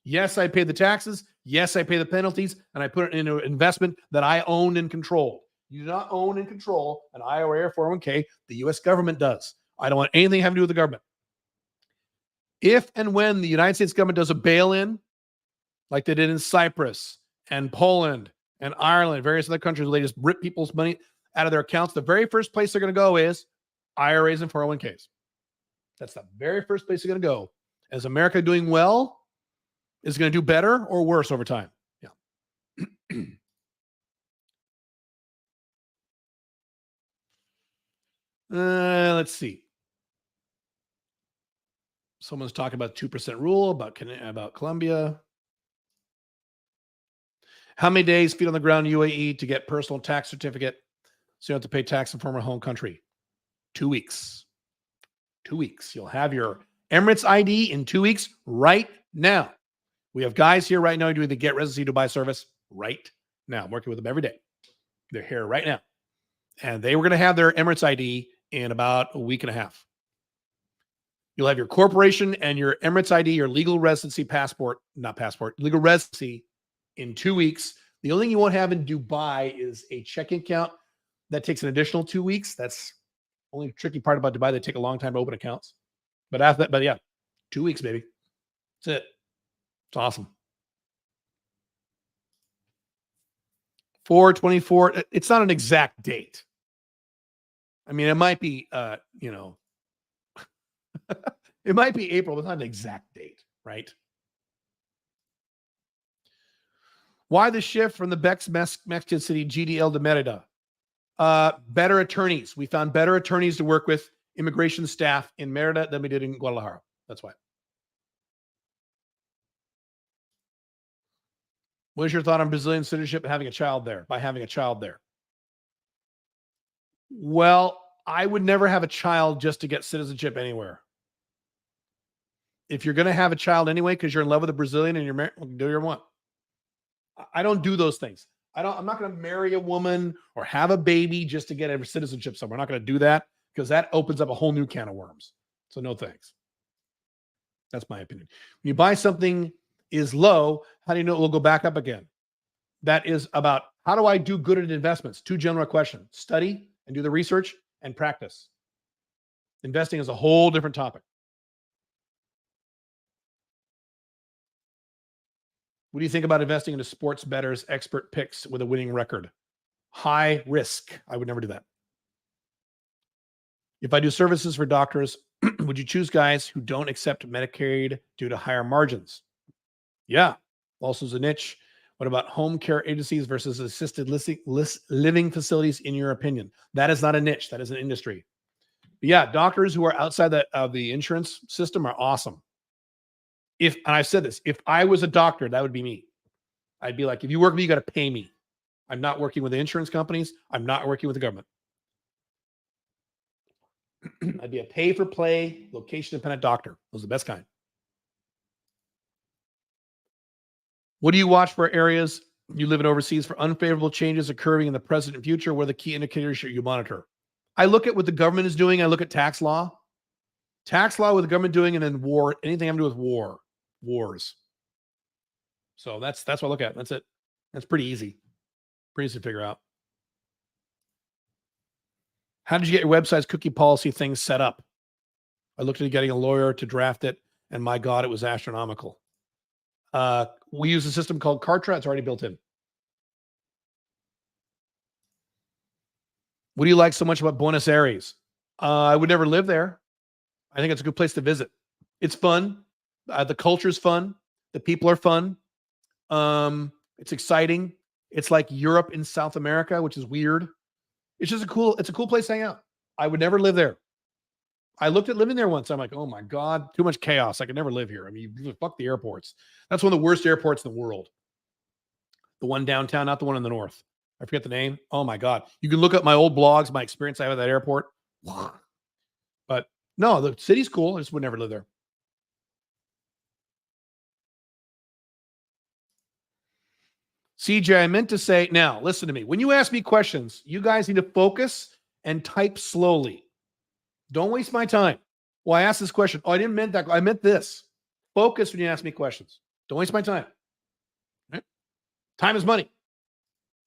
Yes, I pay the taxes. Yes, I pay the penalties, and I put it into an investment that I own and control. You do not own and control an IRA or 401k. The U.S. government does. I don't want anything having to do with the government. If and when the United States government does a bail-in, like they did in Cyprus and Poland and Ireland, various other countries where they just rip people's money out of their accounts, the very first place they're going to go is IRAs and 401ks. That's the very first place they're going to go. Is America doing well? Is it going to do better or worse over time? Yeah. Let's see. Someone's talking about 2% rule, about Colombia. How many days feet on the ground UAE to get personal tax certificate so you don't have to pay tax in former home country? 2 weeks. 2 weeks. You'll have your Emirates ID in 2 weeks right now. We have guys here right now doing the Get Residency Dubai service right now. I'm working with them every day. They're here right now. And they were going to have their Emirates ID in about a week and a half. You'll have your corporation and your Emirates ID, your legal residency legal residency in 2 weeks. The only thing you won't have in Dubai is a checking account. That takes an additional 2 weeks. That's only the tricky part about Dubai. They take a long time to open accounts. But after that, yeah, 2 weeks, baby. That's it. It's awesome. 4/24. It's not an exact date. I mean, it might be, it might be April, but it's not an exact date, right? Why the shift from the Mexican city GDL to Merida? Better attorneys. We found better attorneys to work with immigration staff in Merida than we did in Guadalajara. That's why. What is your thought on Brazilian citizenship and having a child there? By having a child there? Well, I would never have a child just to get citizenship anywhere. If you're going to have a child anyway because you're in love with a Brazilian and you're married, do your one. I don't do those things. I'm not going to marry a woman or have a baby just to get a citizenship somewhere. I'm not going to do that because that opens up a whole new can of worms. So no thanks. That's my opinion. When you buy something is low, how do you know it will go back up again? That is about how do I do good at investments? Two general questions: study and do the research and practice. Investing is a whole different topic. What do you think about investing into sports bettors, expert picks with a winning record? High risk. I would never do that. If I do services for doctors, would you choose guys who don't accept Medicaid due to higher margins? Yeah. Also is a niche. What about home care agencies versus assisted living facilities in your opinion? That is not a niche. That is an industry. But yeah, doctors who are outside of the insurance system are awesome. And I've said this, if I was a doctor, that would be me. I'd be like, if you work with me, you got to pay me. I'm not working with the insurance companies. I'm not working with the government. I'd be a pay-for-play, location-dependent doctor. Those are the best kind. What do you watch for areas you live in overseas for unfavorable changes occurring in the present and future? What are the key indicators you monitor? I look at what the government is doing. I look at tax law. Tax law, what the government doing, and then war, anything having to do with war. wars. So that's what I look at. That's it. That's pretty easy. Pretty easy to figure out. How did you get your website's cookie policy things set up? I looked at getting a lawyer to draft it, and my God, it was astronomical. We use a system called Kartra. It's already built in. What do you like so much about Buenos Aires? I would never live there. I think it's a good place to visit. It's fun. The culture's fun. The people are fun. It's exciting. It's like Europe in South America, which is weird. It's just it's a cool place to hang out. I would never live there. I looked at living there once. I'm like, oh my God, too much chaos. I could never live here. I mean, fuck the airports. That's one of the worst airports in the world. The one downtown, not the one in the north. I forget the name. Oh my God. You can look up my old blogs, my experience I have at that airport. But no, the city's cool. I just would never live there. CJ, I meant to say, now listen to me. When you ask me questions, you guys need to focus and type slowly. Don't waste my time. Well, I asked this question. Oh, I didn't mean that. I meant this. Focus when you ask me questions. Don't waste my time. Right? Time is money.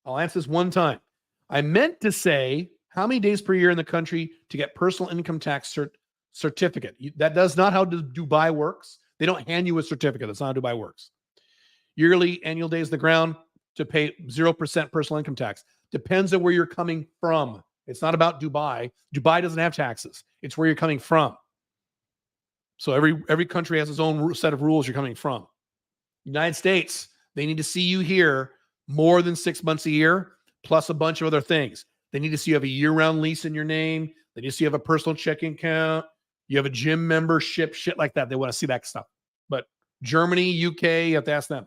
I'll answer this one time. I meant to say how many days per year in the country to get personal income tax certificate. That does not how Dubai works. They don't hand you a certificate. That's not how Dubai works. Yearly, annual days on the ground to pay 0% personal income tax. Depends on where you're coming from. It's not about Dubai. Dubai doesn't have taxes. It's where you're coming from. So every country has its own set of rules you're coming from. United States, they need to see you here more than 6 months a year, plus a bunch of other things. They need to see you have a year-round lease in your name. They need to see you have a personal checking account. You have a gym membership, shit like that. They want to see that stuff. But Germany, UK, you have to ask them.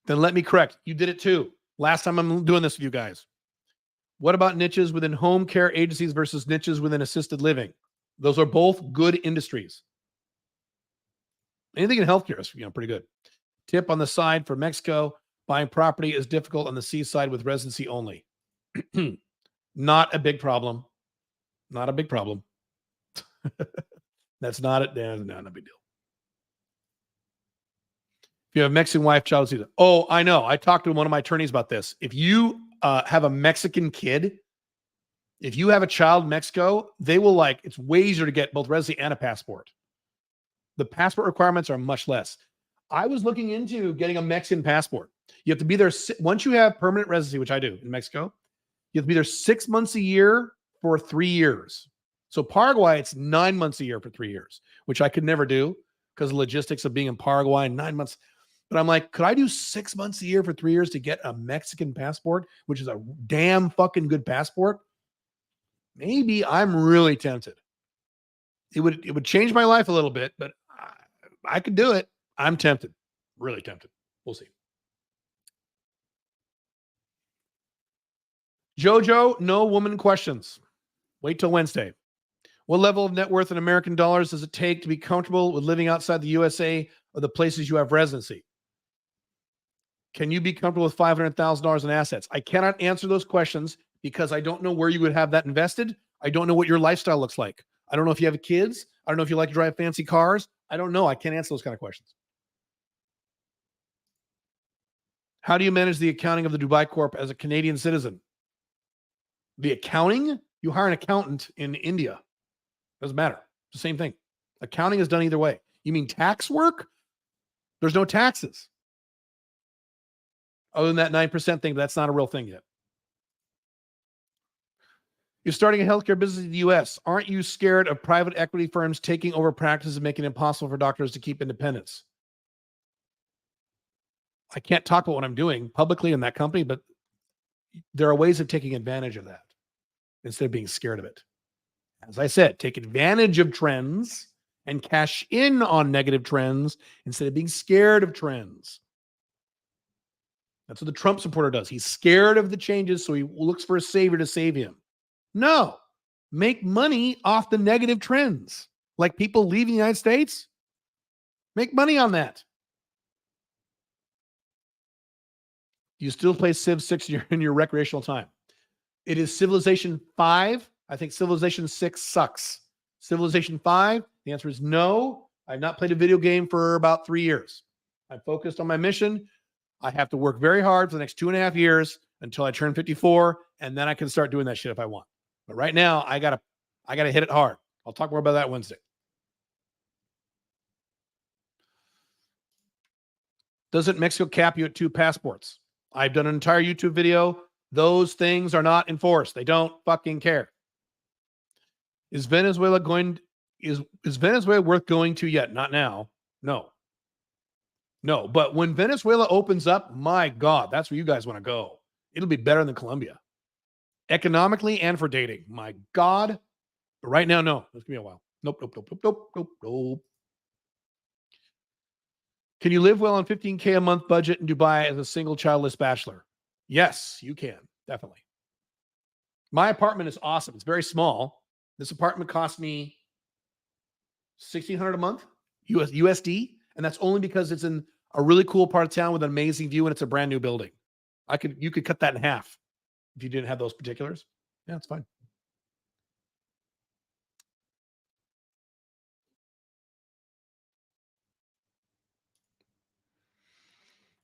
Then let me correct. You did it too. Last time I'm doing this with you guys. What about niches within home care agencies versus niches within assisted living? Those are both good industries. Anything in healthcare is pretty good. Tip on the side for Mexico, buying property is difficult on the seaside with residency only. Not a big problem. Not a big problem. That's not it. Not a big deal. If you have a Mexican wife, child, Caesar. Oh, I know. I talked to one of my attorneys about this. If you have a Mexican kid, if you have a child in Mexico, they will it's way easier to get both residency and a passport. The passport requirements are much less. I was looking into getting a Mexican passport. You have to be there once you have permanent residency, which I do in Mexico. You have to be there 6 months a year for 3 years. So Paraguay, it's 9 months a year for 3 years, which I could never do because of the logistics of being in Paraguay 9 months. But I'm like, could I do 6 months a year for 3 years to get a Mexican passport, which is a damn fucking good passport? Maybe. I'm really tempted. It would change my life a little bit, but I could do it. I'm tempted. Really tempted. We'll see. Jojo, no woman questions. Wait till Wednesday. What level of net worth in American dollars does it take to be comfortable with living outside the USA or the places you have residency? Can you be comfortable with $500,000 in assets? I cannot answer those questions because I don't know where you would have that invested. I don't know what your lifestyle looks like. I don't know if you have kids. I don't know if you like to drive fancy cars. I don't know. I can't answer those kind of questions. How do you manage the accounting of the Dubai Corp as a Canadian citizen? The accounting? You hire an accountant in India. Doesn't matter. It's the same thing. Accounting is done either way. You mean tax work? There's no taxes. Other than that 9% thing, but that's not a real thing yet. You're starting a healthcare business in the U.S. Aren't you scared of private equity firms taking over practice and making it impossible for doctors to keep independence? I can't talk about what I'm doing publicly in that company, but there are ways of taking advantage of that instead of being scared of it. As I said, take advantage of trends and cash in on negative trends instead of being scared of trends. That's what the Trump supporter does. He's scared of the changes, so he looks for a savior to save him. No, make money off the negative trends. Like people leaving the United States, make money on that. You still play Civ 6 in your recreational time. It is Civilization 5. I think Civilization 6 sucks. Civilization 5? The answer is no. I've not played a video game for about 3 years. I'm focused on my mission. I have to work very hard for the next 2.5 years until I turn 54, and then I can start doing that shit if I want. But right now, I gotta hit it hard. I'll talk more about that Wednesday. Doesn't Mexico cap you at 2 passports? I've done an entire YouTube video. Those things are not enforced. They don't fucking care. Is Venezuela worth going to yet? Not now. No. No, but when Venezuela opens up, my God, that's where you guys want to go. It'll be better than Colombia. Economically and for dating. My God. But right now, no. It's going to be a while. Nope. Can you live well on $15K a month budget in Dubai as a single childless bachelor? Yes, you can. Definitely. My apartment is awesome. It's very small. This apartment cost me $1,600 a month USD. And that's only because it's in a really cool part of town with an amazing view and it's a brand new building. You could cut that in half if you didn't have those particulars. Yeah, it's fine.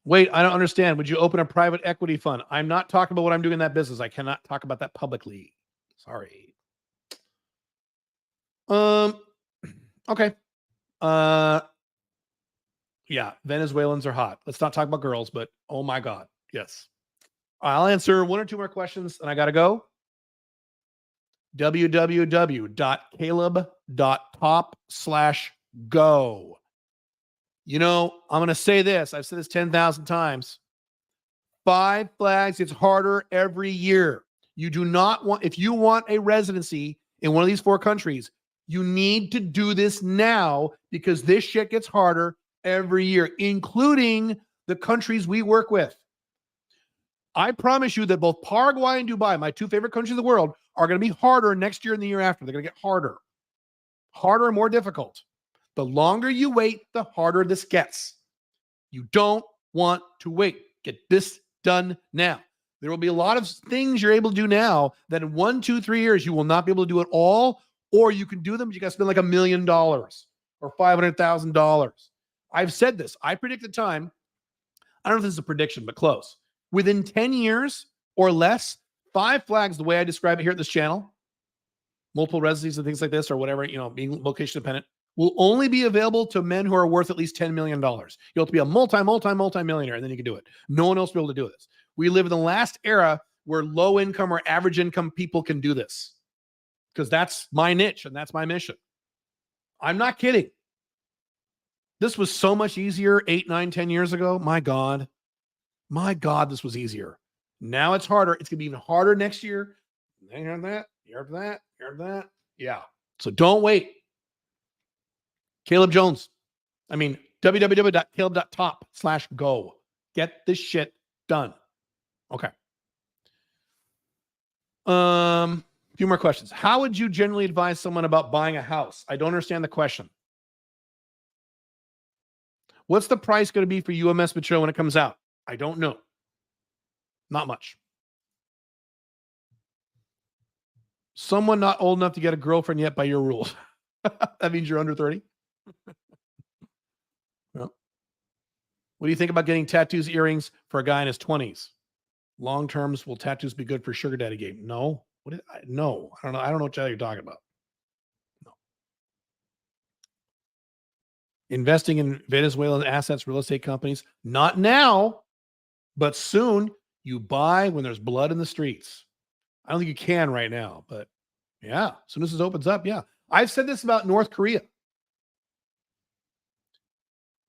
Wait, I don't understand. Would you open a private equity fund? I'm not talking about what I'm doing in that business. I cannot talk about that publicly. Sorry. Okay. Yeah, Venezuelans are hot. Let's not talk about girls, but oh my God. Yes. I'll answer 1 or 2 more questions and I got to go. www.caleb.top/go. You know, I'm going to say this. I've said this 10,000 times. 5 flags. It's harder every year. You do not want, if you want a residency in one of these 4 countries, you need to do this now because this shit gets harder every year, including the countries we work with. I promise you that both Paraguay and Dubai, my 2 favorite countries in the world, are going to be harder next year and the year after. They're going to get harder and more difficult. The longer you wait, the harder this gets. You don't want to wait. Get this done now. There will be a lot of things you're able to do now that in 1, 2, 3 years, you will not be able to do it all, or you can do them, but you got to spend like $1 million or $500,000. I've said this. I predict the time. I don't know if this is a prediction, but close. Within 10 years or less, 5 flags, the way I describe it here at this channel, multiple residencies and things like this, or whatever, being location dependent, will only be available to men who are worth at least $10 million. You'll have to be a multi-millionaire, and then you can do it. No one else will be able to do this. We live in the last era where low income or average income people can do this because that's my niche and that's my mission. I'm not kidding. This was so much easier 8, 9, 10 years ago. My God, this was easier. Now it's harder. It's going to be even harder next year. You heard that? You heard that? You heard that? Yeah. So don't wait. Caleb Jones. www.caleb.top/go. Get this shit done. Okay. A few more questions. How would you generally advise someone about buying a house? I don't understand the question. What's the price going to be for UMS material when it comes out? I don't know. Not much. Someone not old enough to get a girlfriend yet by your rules. That means you're under 30. Well, what do you think about getting tattoos, earrings for a guy in his 20s? Long terms, will tattoos be good for sugar daddy game? No. No. I don't know. I don't know what you're talking about. No. Investing in Venezuelan assets, real estate companies, not now, but soon. You buy when there's blood in the streets. I don't think you can right now, but yeah, as soon as this opens up, yeah. I've said this about North Korea.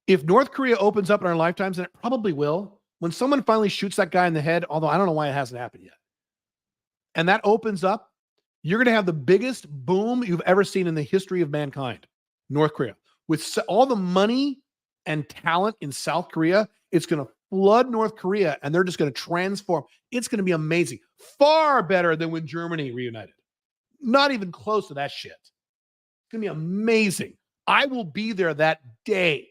If North Korea opens up in our lifetimes, and it probably will, when someone finally shoots that guy in the head, although I don't know why it hasn't happened yet, and that opens up, you're going to have the biggest boom you've ever seen in the history of mankind. North Korea. With all the money and talent in South Korea, it's going to flood North Korea, and they're just going to transform. It's going to be amazing. Far better than when Germany reunited. Not even close to that shit. It's going to be amazing. I will be there that day.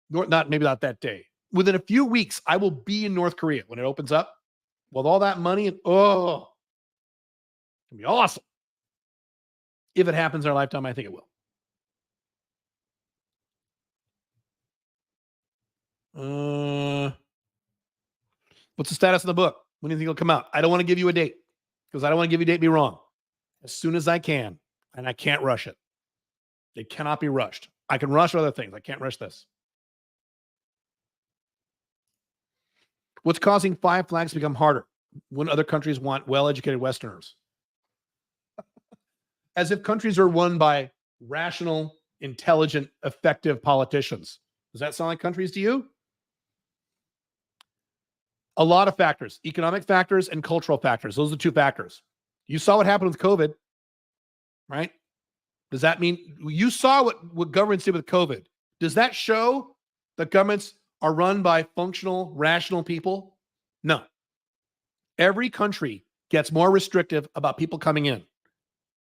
Maybe not that day. Within a few weeks, I will be in North Korea when it opens up with all that money. And it's going to be awesome. If it happens in our lifetime, I think it will. What's the status of the book? When do you think it'll come out? I don't want to give you a date because I don't want to give you a date and be wrong. As soon as I can, and I can't rush it. It cannot be rushed. I can rush other things. I can't rush this. What's causing Five Flags to become harder when other countries want well-educated Westerners? As if countries are run by rational, intelligent, effective politicians. Does that sound like countries to you? A lot of factors, economic factors and cultural factors. Those are the two factors. You saw what happened with COVID, right? Does that mean you saw what governments did with COVID? Does that show that governments are run by functional, rational people? No. Every country gets more restrictive about people coming in,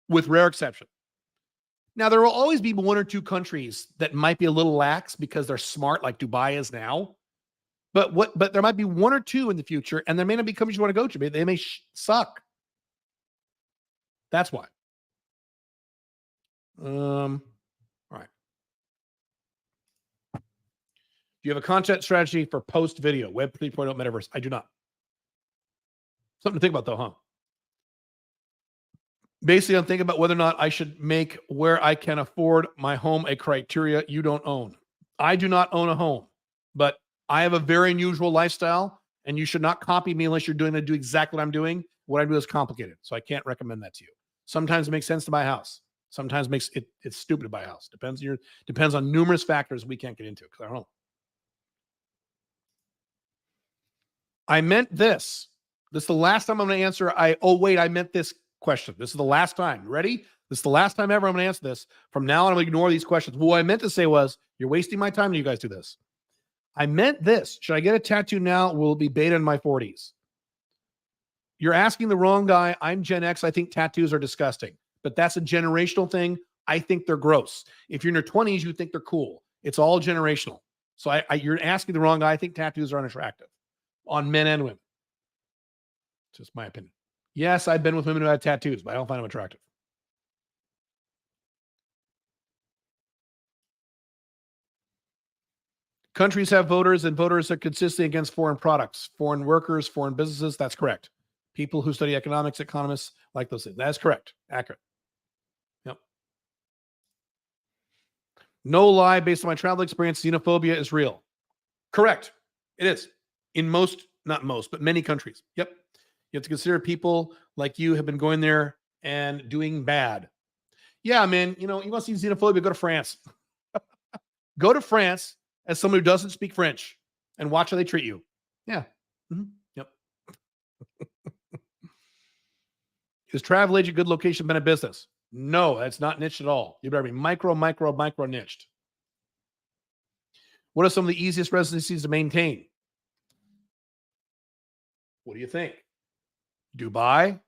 with rare exception. Now, there will always be one or two countries that might be a little lax because they're smart, like Dubai is now. But there might be one or two in the future, and there may not be countries you want to go to. They may suck. That's why. All right. Do you have a content strategy for post video, Web 3.0 metaverse? I do not. Something to think about, though, huh? Basically, I'm thinking about whether or not I should make where I can afford my home a criteria you don't own. I do not own a home, but I have a very unusual lifestyle, and you should not copy me unless you're doing to do exactly what I'm doing. What I do is complicated, so I can't recommend that to you. Sometimes it makes sense to buy a house. Sometimes it's stupid to buy a house. Depends on numerous factors we can't get into because I don't know. I meant this. This is the last time I'm going to answer. I meant this question. This is the last time. You ready? This is the last time ever I'm going to answer this. From now on, I'm going to ignore these questions. What I meant to say was, you're wasting my time when you guys do this. I meant this. Should I get a tattoo now? Will it be beta in my 40s? You're asking the wrong guy. I'm Gen X. I think tattoos are disgusting, but that's a generational thing. I think they're gross. If you're in your 20s, you think they're cool. It's all generational. So you're asking the wrong guy. I think tattoos are unattractive on men and women. Just my opinion. Yes, I've been with women who had tattoos, but I don't find them attractive. Countries have voters, and voters are consistently against foreign products, foreign workers, foreign businesses. That's correct. People who study economics, economists like those things. That's correct. Accurate. Yep. No lie, based on my travel experience, xenophobia is real. Correct. It is. In most, not most, but many countries. Yep. You have to consider people like you have been going there and doing bad. Yeah, man. You want to see xenophobia, go to France. Go to France as someone who doesn't speak French and watch how they treat you. Yeah. Mm-hmm. Yep. Is travel agent good location been a business? No, that's not niched at all. You better be micro niched. What are some of the easiest residencies to maintain? What do you think? Dubai,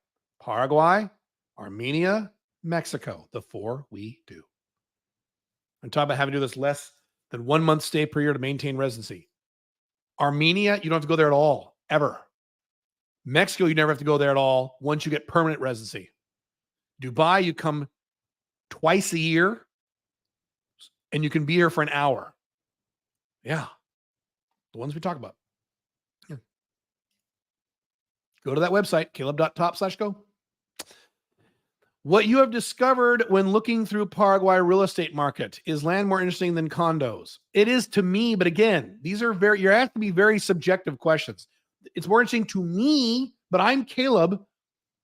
Paraguay, Armenia, Mexico. The four we do. I'm talking about having to do this less than 1 month stay per year to maintain residency. Armenia, you don't have to go there at all, ever. Mexico, you never have to go there at all once you get permanent residency. Dubai, you come twice a year and you can be here for an hour. Yeah. The ones we talk about. Yeah. Go to that website, caleb.top/go. What you have discovered when looking through Paraguay real estate market, is land more interesting than condos? It is to me, but again, you're asking me very subjective questions. It's more interesting to me, but I'm Caleb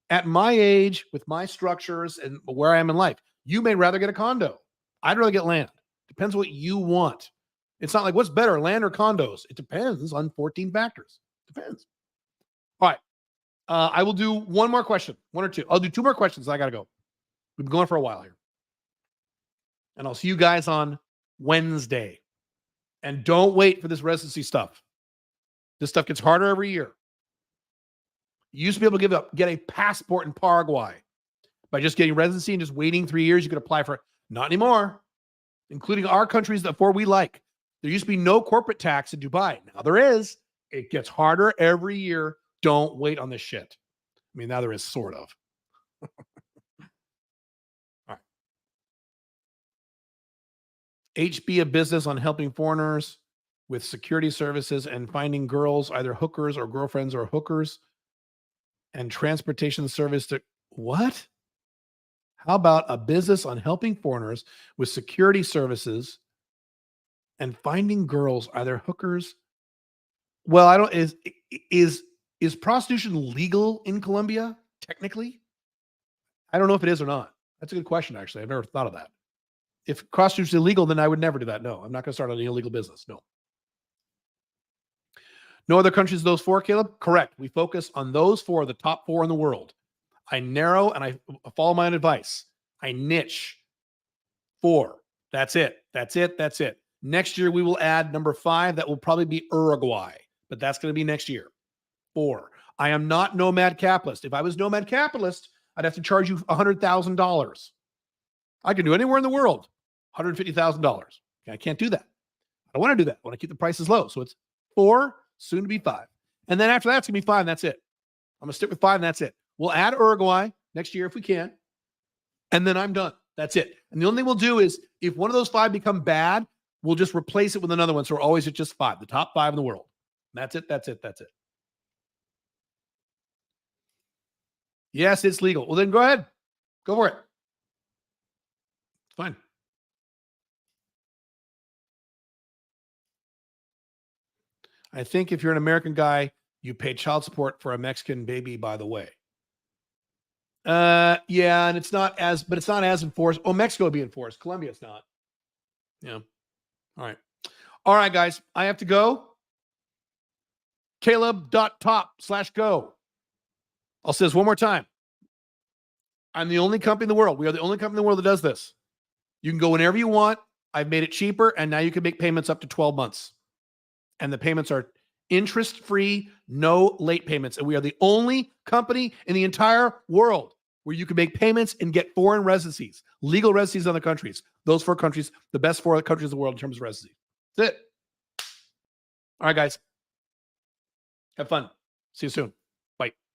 at my age with my structures and where I am in life. You may rather get a condo. I'd rather get land. Depends what you want. It's not like what's better, land or condos. It depends on 14 factors. Depends. All right. I will do one more question, one or two. I'll do two more questions. I got to go. We've been going for a while here. And I'll see you guys on Wednesday. And don't wait for this residency stuff. This stuff gets harder every year. You used to be able to get a passport in Paraguay by just getting residency and just waiting 3 years. You could apply for it. Not anymore, including our countries that we like. There used to be no corporate tax in Dubai. Now there is. It gets harder every year. Don't wait on this shit. I mean, now there is sort of. All right. HB, a business on helping foreigners with security services and finding girls, either hookers or girlfriends or hookers, and transportation service to what? How about a business on helping foreigners with security services and finding girls, either hookers? Well, I don't is prostitution legal in Colombia technically? I don't know if it is or not. That's a good question, actually. I've never thought of that. If prostitution is illegal, then I would never do that. No, I'm not going to start an illegal business. No. No other countries, those four, Caleb? Correct. We focus on those four, the top four in the world. I narrow and I follow my own advice. I niche. Four. That's it. That's it. That's it. Next year, we will add number 5. That will probably be Uruguay, but that's going to be next year. 4. I am not nomad capitalist. If I was nomad capitalist, I'd have to charge you $100,000. I can do anywhere in the world, $150,000. I can't do that. I don't want to do that. I want to keep the prices low. So it's 4, soon to be 5. And then after that, it's going to be 5, and that's it. I'm going to stick with 5, and that's it. We'll add Uruguay next year if we can. And then I'm done. That's it. And the only thing we'll do is if one of those 5 become bad, we'll just replace it with another one. So we're always at just 5, the top 5 in the world. That's it. That's it. That's it. Yes, it's legal. Well, then go ahead. Go for it. It's fine. I think if you're an American guy, you pay child support for a Mexican baby, by the way. Yeah, and it's not as enforced. Oh, Mexico would be enforced. Colombia, it's not. Yeah. All right. All right, guys. I have to go. Caleb.top/go. I'll say this one more time. I'm the only company in the world. We are the only company in the world that does this. You can go whenever you want. I've made it cheaper, and now you can make payments up to 12 months. And the payments are interest-free, no late payments. And we are the only company in the entire world where you can make payments and get foreign residencies, legal residencies in other countries. Those 4 countries, the best 4 countries in the world in terms of residency. That's it. All right, guys. Have fun. See you soon. Bye.